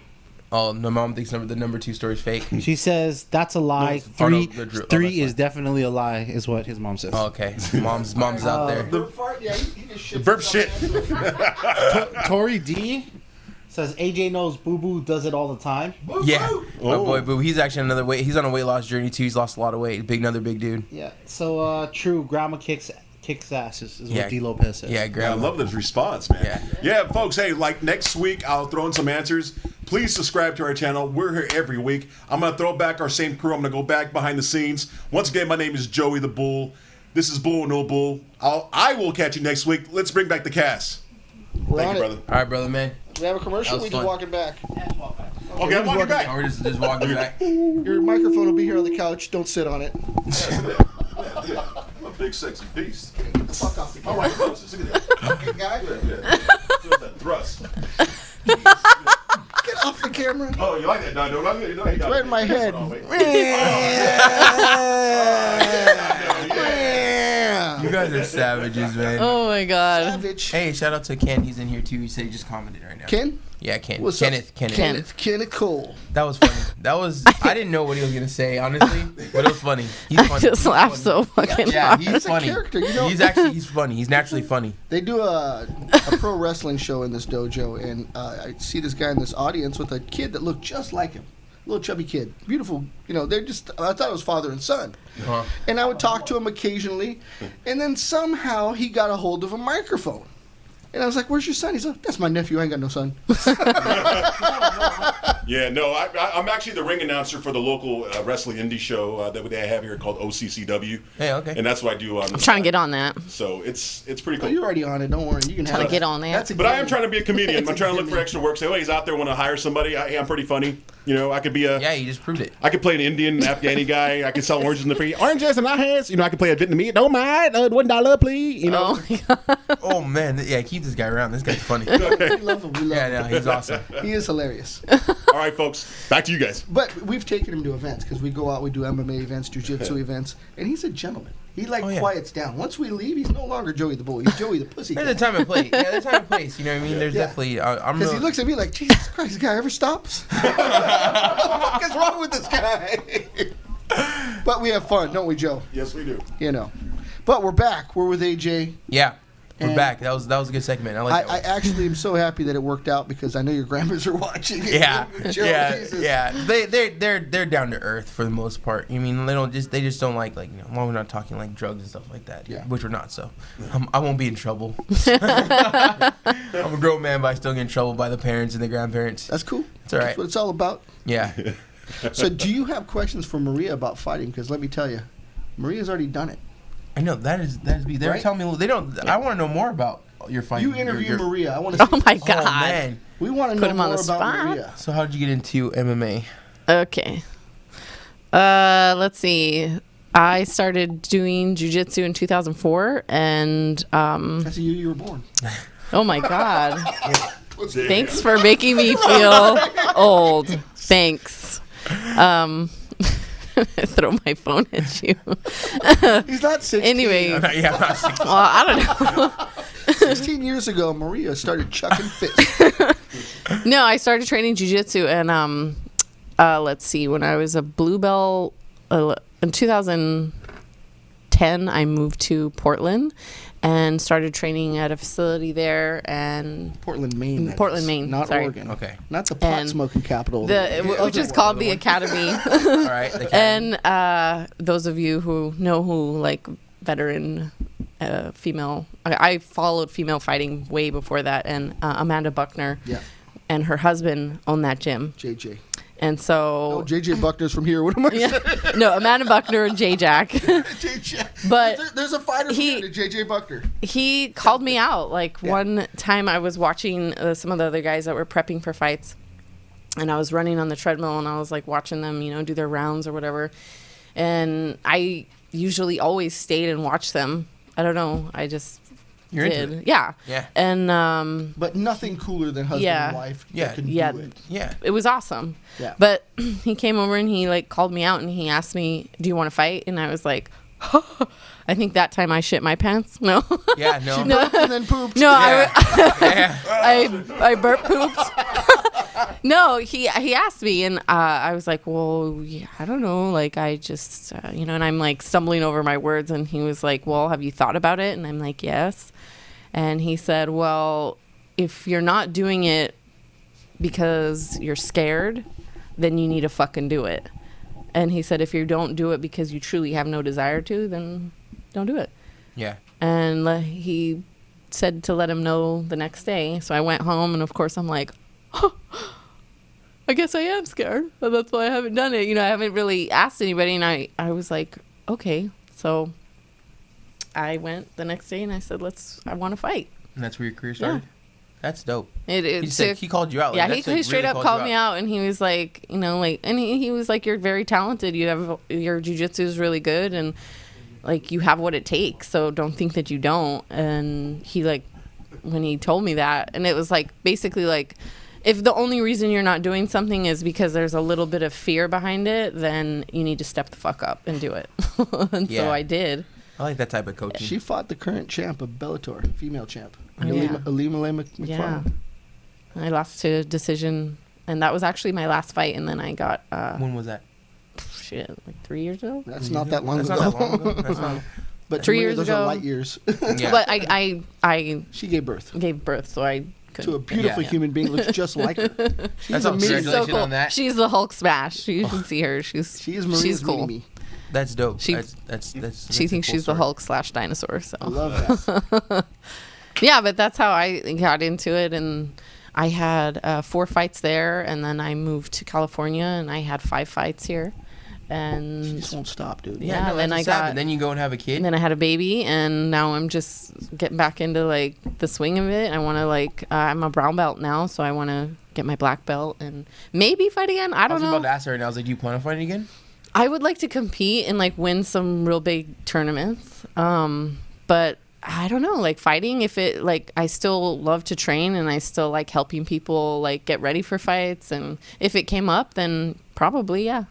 Oh, my mom thinks the number 2 story is fake. She says that's a lie. No, Three that's is fine. definitely a lie, is what his mom says. Oh, okay, mom's out there. Burp fart? Yeah, he just shits burp himself. shit. Tori D says AJ knows Boo Boo does it all the time. Yeah, my Oh. boy Boo. He's actually another weight. He's on a weight loss journey too. He's lost a lot of weight. Another big dude. Yeah. So true, grandma kicks ass is Yeah. what D Lopez says. Yeah, I grandma. love this response, man. Yeah, folks. Hey, like next week, I'll throw in some answers. Please subscribe to our channel. We're here every week. I'm gonna throw back our same crew. I'm gonna go back behind the scenes. Once again, my name is Joey the Bull. This is Bull No Bull. I will catch you next week. Let's bring back the cast. We're Thank on you, it. brother. All right, brother, man. We have a commercial. That We was just fun. walking back. Okay, I'm walking back. Or we're just walking back. Your microphone will be here on the couch. Don't sit on it. I'm a big sexy beast. Get the fuck off the All couch. right, Moses, look at that. Fucking guy. Yeah. Feels that thrust. Get off the couch. camera. Oh, you like that, Don? It's right in my head. You guys are savages, man. Oh my god. Savage. Hey, shout out to Ken. He's in here too. He said he just commented right now. Ken? Yeah, Ken. What's up? Kenneth. Kenneth Cole. That was funny. I didn't know what he was gonna say, honestly, but it was funny. He's funny. I just He's laughed funny. so fucking Yeah, hard. he's He's a funny. character, you know. He's funny. He's naturally funny. They do a pro wrestling show in this dojo, and I see this guy in this audience with a kid that looked just like him. Little chubby kid. Beautiful. You know, they're just, I thought it was father and son. Uh-huh. And I would talk to him occasionally, and then somehow he got a hold of a microphone. And I was like, "Where's your son?" He's like, "That's my nephew. I ain't got no son." Yeah, no, I'm actually the ring announcer for the local wrestling indie show that they have here called OCCW. Hey, okay. And that's what I do on the I'm trying to side. get on that. So it's pretty Oh, cool. you're already on it. Don't worry. You can Trying have to get it. on that. That's a But I am gimme. trying to be a comedian. I'm trying to look for extra work. Say, oh, he's out there, want to hire somebody. I'm pretty funny. You know, I could be Yeah, you just proved it. I could play an Indian, Afghani guy. I could sell oranges in the free. Oranges and hands. You know, I could play a Vietnamese. Don't mind. $1, please. You know. Oh my god. Oh man, yeah, keep this guy around. This guy's funny. We love him. We love Yeah, him. no, he's awesome. He is hilarious. All right, folks. Back to you guys. But we've taken him to events because we go out, we do MMA events, jiu-jitsu events, and he's a gentleman. He yeah. quiets down. Once we leave, he's no longer Joey the Bull. He's Joey the Pussy. There's a time and place. Yeah, there's time and place. You know what I mean? There's Yeah. definitely. I'm Because he really, looks at me like, Jesus Christ, this guy ever stops? What the fuck is wrong with this guy? But we have fun, don't we, Joe? Yes, we do. You know. But we're back. We're with AJ. Yeah, we're And- back. That was a good segment. I like I that. actually am so happy that it worked out because I know your grandmas are watching. Yeah, Joe, yeah, Jesus. yeah. They're down to earth for the most part. You mean they just don't like well, we're not talking like drugs and stuff like that. Yeah. Which we're not. So I won't be in trouble. I'm a grown man, but I still get in trouble by the parents and the grandparents. That's cool. It's all right. That's what it's all about. Yeah. So do you have questions for Maria about fighting? Because let me tell you, Maria's already done it. I know that is they're Right? telling me they don't. I want to know more about your fight. You interview Maria. I want to. Oh my god. Oh man. We want to Put know him on more the about spot. Maria. So how did you get into MMA? Okay. Let's see. I started doing jujitsu in 2004, and That's the year you were born. oh my god. Thanks for making me feel old. Thanks. Throw my phone at you. He's not 16. Anyway, Yeah. I'm not sick. well, I don't know. 16 years ago, Maria started chucking fists. No, I started training jujitsu, and let's see, when I was a blue belt in 2010, I moved to Portland and started training at a facility there, and Portland, Maine. that Portland, is. Maine, Not sorry. Oregon. Okay. Not the pot And smoking capital. which is called the Academy. All right. the cat- And those of you who know who like veteran female, I followed female fighting way before that, and Amanda Buckner Yeah. and her husband own that gym, JJ. and so Oh, JJ Buckner's from here. What am I saying? yeah. No, Amanda Buckner and Jay Jack. JJ. But there's a fighter from he- here, JJ Buckner. He called me out. Like one time I was watching some of the other guys that were prepping for fights, and I was running on the treadmill, and I was like watching them, do their rounds or whatever. And I usually always stayed and watched them. I don't know. I just You're into did. it. Yeah. Yeah. And But nothing cooler than husband Yeah. and wife Yeah. that can Yeah. do it. Yeah. it was awesome. Yeah. But he came over and he like called me out and he asked me, "Do you want to fight?" And I was like, I think that time I shit my pants. No. Yeah. No. No. And then pooped. No, Yeah. Yeah. I burp pooped. No, he asked me, and I was like, well, yeah, I don't know. Like, I just, and I'm like stumbling over my words, and he was like, well, have you thought about it? And I'm like, yes. And he said, well, if you're not doing it because you're scared, then you need to fucking do it. And he said, if you don't do it because you truly have no desire to, then don't do it. Yeah. And he said to let him know the next day. So I went home, and of course I'm like, I guess I am scared. But that's why I haven't done it. I haven't really asked anybody. And I was like, okay. So I went the next day and I said, I want to fight. And that's where your career started. That's dope. It He said he called you out. yeah, Like, he that's, like, straight really up called me out, and he was like, and he was like, you're very talented. You have your jujitsu is really good, and like you have what it takes. So don't think that you don't. And he like when he told me that, and it was like basically like if the only reason you're not doing something is because there's a little bit of fear behind it, then you need to step the fuck up and do it. And Yeah. so I did. I like that type of coaching. She fought the current champ of Bellator, female champ, Oh, yeah. Alima Yeah. McFarlane. I lost to decision, and that was actually my last fight. And then I got When was that? shit like 3 years ago. That's not that long That's ago. not that long ago. That's not. But 3 Maria, years those ago. are light years. Yeah. But I She gave birth gave birth, so I couldn't. to a beautiful Yeah. human being, looks just like her. That's all. amazing. She's so Congratulations cool. on that. She's the Hulk smash. You should see her. She's She is Maria's she's cool. mini-me. That's dope. She- that's She a thinks cool she's the story. Hulk / dinosaur. So I love that. yeah, but that's how I got into it, and I had 4 fights there, and then I moved to California, and I had 5 fights here, She and just won't stop, dude. Yeah, no, then that's I what's happened. got- Then you go and have a kid. and then I had a baby, and now I'm just getting back into like the swing of it. I want to I'm a brown belt now, so I want to get my black belt and maybe fight again. I I don't was know. about to ask her, and I was like, "Do you plan on fighting again?" I would like to compete and like win some real big tournaments. But I don't know, like fighting, if it like I still love to train and I still like helping people like get ready for fights, and if it came up, then probably yeah.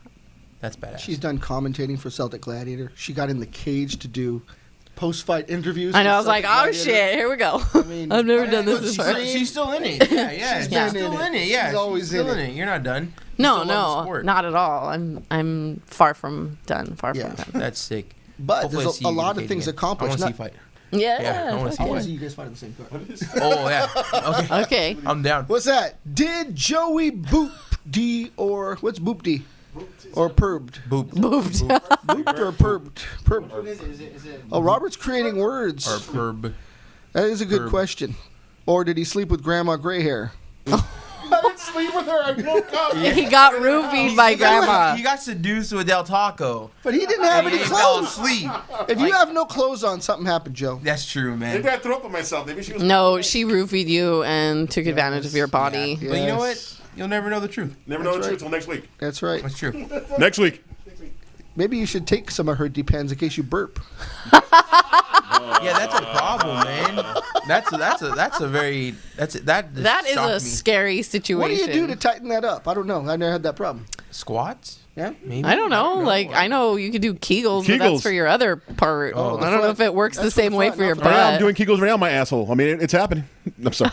That's badass. She's done commentating for Celtic Gladiator. She got in the cage to do post-fight interviews. I know, for I was like, Celtic oh Gladiator. shit, here we go. I mean, I've never done Look, this she's, before. still, she's still in it. Yeah, yeah. She's been still in in it. it. Yeah, She's always still in in it. it. You're not done. You No, still love the no, sport. not at all. I'm far from done. Far Yeah. from done. That's sick. But Hopefully I there's see a you in lot the of cage things again. accomplished. I want to see Not- you fight. Yeah, Yeah, I wanna fuck see I want yeah. to see you guys fight on the same card. Oh yeah. Okay. Okay. I'm down. What's that? Did Joey Boop D or what's Boop D? Or Perbed? Boop. Moved. Booped or Perbed? Perbed. What is it? Oh, Robert's creating words. Or perb. That is a good Perb. question. Or did he sleep with Grandma Gray Hair? I didn't sleep with her. I woke up. He got roofied by grandma. He got seduced with Del Taco. But he didn't have And any he fell clothes. asleep. If you have no clothes on, something happened, Joe. That's true, man. Maybe I threw up on myself. Maybe she was. No, she roofied you and took advantage of your body. But you know what? Yes. You'll never know the truth. Never know the That's truth until next week. That's right. That's true. Next week. Maybe you should take some of her Depends in case you burp. Yeah, that's a problem, man. That That is shocked a me. scary situation. What do you do to tighten that up? I don't know. I never had that problem. Squats? Yeah? Maybe. I don't know. Like I know you could do Kegels, but Kegels. that's for your other part. Oh, the I don't know front. if it works the That's for the same way front, for your not for the Right now, I'm butt. doing Kegels right now in my asshole. I mean, it's happening. I'm sorry.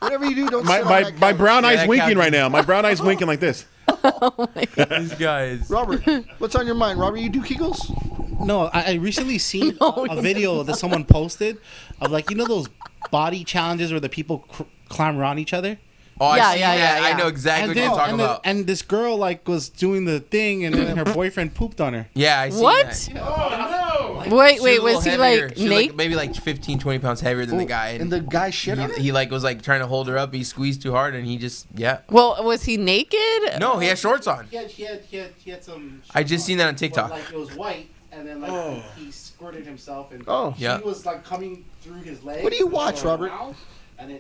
Whatever you do, don't my sit on my, that my couch. brown Yeah, eyes that winking couch right is- now. My brown eyes winking like this. These guys. Robert, what's on your mind? Robert, you do Kegels? No, I recently seen No, a video that someone posted of like, you know those body challenges where the people climb around each other? Oh, I Yeah, see yeah, that. yeah, I know yeah. exactly what then- you're talking about. and this girl like was doing the thing, and then her boyfriend pooped on her. Yeah, I see What? that. Wait, She wait, was a was he little heavier. like She was naked? maybe like 15, 20 pounds heavier than the guy. And the guy shit on her? he like was like trying to hold her up. He squeezed too hard, and he just Well, was he naked? No, he had shorts on. He had some. I just seen that on But, TikTok. like it was white, and then like he squirted himself, and Oh. she Yeah. was like coming through his legs. What do you and watch, her Robert? mouth, And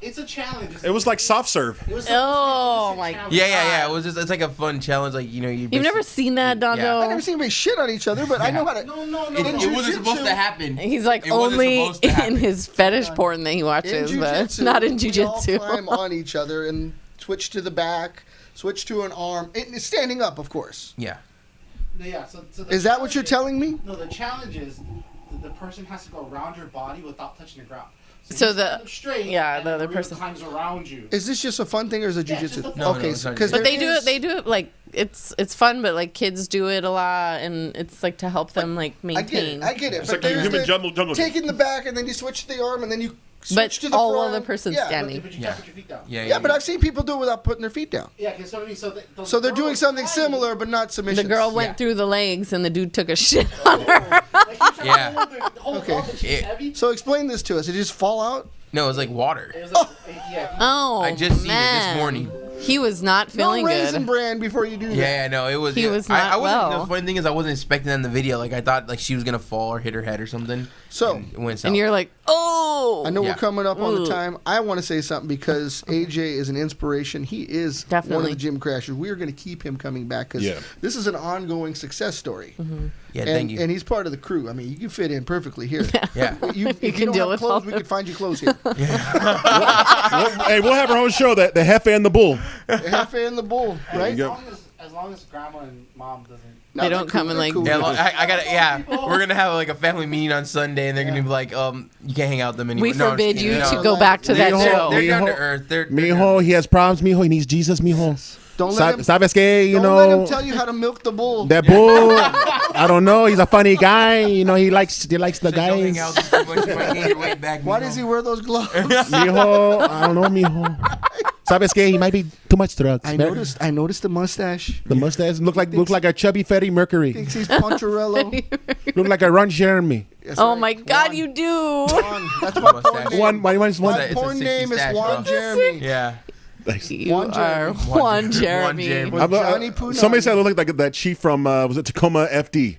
it's a challenge. It was like soft serve. It was Oh, a my challenge. Yeah. It's like a fun challenge. Like You've never seen that, Dondo? I never seen anybody shit on each other, but I know how to. No. It wasn't supposed to happen. He's like It wasn't only supposed to happen. in his fetish porn that he In watches, but jiu-jitsu, not in we all jujitsu. climb on each other and switch to the back, switch to an arm. It's standing up, of course. Yeah. Yeah. So the Is that what you're challenge telling me? No, the challenge is the person has to go around your body without touching the ground. So you the- stand up straight, yeah, and the then other real person- climbs around you. Is this just a fun thing or is it Yeah, it's jujitsu? just a fun No, Okay, it's not because But they there do it. They do it like it's fun, but like kids do it a lot, and it's like to help them like I get maintain. it. I get it. It's But like the there's human the jungle. taking the back and then you switch to the arm and then you switch But to the all front. while the person's yeah. standing. But you Yeah. can't put your feet down. Yeah. Yeah, but I've seen people do it without putting their feet down. Yeah, okay, so I mean, So they're girl doing is something climbing, similar, but not submission. The girl went Yeah. through the legs, and the dude took a shit on her. Like, he's trying to Yeah. hold Okay. on, but she's It- heavy. So explain this to us. Did it just fall out? No, it was like water. It was like, yeah. Oh, I just seen it man. this morning. He was not feeling no raisin good. bran before you do that. Yeah, no, it was. He was I not wasn't. well. The funny thing is, I wasn't expecting that in the video. Like I thought, like she was gonna fall or hit her head or something. So, It went south. And you're like, oh. I know we're Yeah. coming up on the Ooh. time. I want to say something because AJ is an inspiration. He is one of Definitely. the Gym Crashers. We are going to keep him coming back because Yeah. this is an ongoing success story. Yeah, And, thank you. and he's part of the crew. I mean, you can fit in perfectly here. Yeah. You, if you can don't deal have with clothes, all we could find you clothes here. Hey, we'll have our own show, the Hefe and the Bull. Hefe and the Bull, right? Yeah. As long as grandma and mom doesn't. No, They they're don't come in, They're like, cool. Yeah, I gotta. Yeah, we're gonna have like a family meeting on Sunday, and they're gonna be like, you can't hang out with them anymore. We No, I'm forbid just you kidding. to No. go back to that Mijo, show. They're down to Mijo- earth. They're Mijo, he has problems, mijo. He needs Jesus, mijo. Don't let him, Sabes que, you don't let him know, tell you how to milk the bull. that bull, I don't know. He's a funny guy. You know, he likes the Don't hang guys. out with them too much. You might gain your weight back. Why you does know? he wear those gloves? Mijo, I don't know, mijo. Sabes que he might be too much drugs. I noticed the mustache. The mustache look like a chubby Freddie Mercury. Thinks he's Poncherello. Look like a Ron Jeremy. That's Oh right. my God, Juan. you do. Juan. That's my porn Mustache. name. One. My It's a porn 60 name is stash, Juan bro. Jeremy. Yeah. You Juan are Jeremy. Juan Jeremy. Jeremy. With I'm, Johnny Punani. somebody said I look like that chief from was it Tacoma FD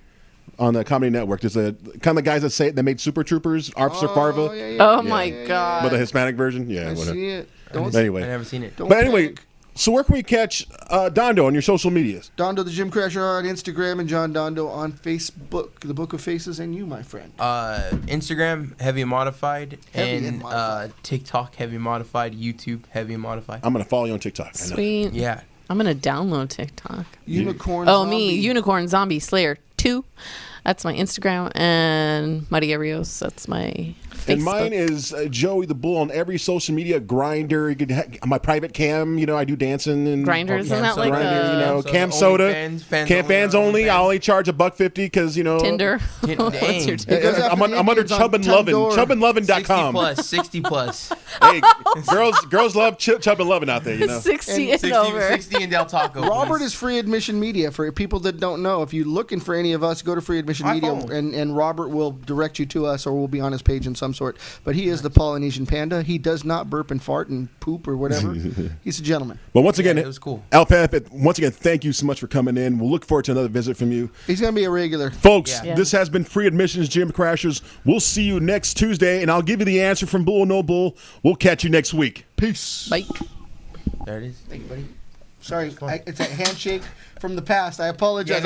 on the Comedy Network. There's a kind of guys that made Super Troopers, Officer Farva, yeah, yeah. Oh my God. but the Hispanic version. Yeah, I whatever. see it. Don't, I Anyway, never seen it. don't but anyway, panic. so where can we catch Dondo on your social medias? Dondo the Gym Crasher on Instagram and John Dondo on Facebook, the Book of Faces, and you, my friend. Instagram Heavy Modified Heavy and Modified. TikTok Heavy Modified, YouTube Heavy Modified. I'm gonna follow you on TikTok. I know. Sweet. Yeah. I'm gonna download TikTok. Unicorn. Oh, Zombie. me, Unicorn Zombie Slayer 2. That's my Instagram, and Maria Rios. That's my Facebook. And mine is Joey the Bull on every social media. Grinder, you could my private cam. You know, I do dancing and Grindr, isn't that like Grindr, you know, So Cam the Soda, OnlyFans, Cam fans only. I only charge $1.50 because you know Tinder? Dang. What's your He Tinder? goes after I'm the under Indians on Chubb and Lovin', Tundor. chubbandlovin.com. 60 plus. Hey, girls love Chubb and Lovin' out there. You know. 60 And and over. 60 in Del Taco. Robert please. is Free Admission Media. For people that don't know, if you're looking for any of us, go to Free Admission Media, iPhone. and Robert will direct you to us, or we'll be on his page in some sort. But he is the Polynesian Panda. He does not burp and fart and poop or whatever. He's a gentleman. But once again, it was cool. Alpha, once again, thank you so much for coming in. We'll look forward to another visit from you. He's going to be a regular. Folks, Yeah. this has been Free Admissions Gym Crashers. We'll see you next Tuesday, and I'll give you the answer from Bull or No Bull. We'll catch you next week. Peace. Bye. There it is. Thank you, buddy. Sorry, it's a handshake from the past. I apologize. Yeah, no,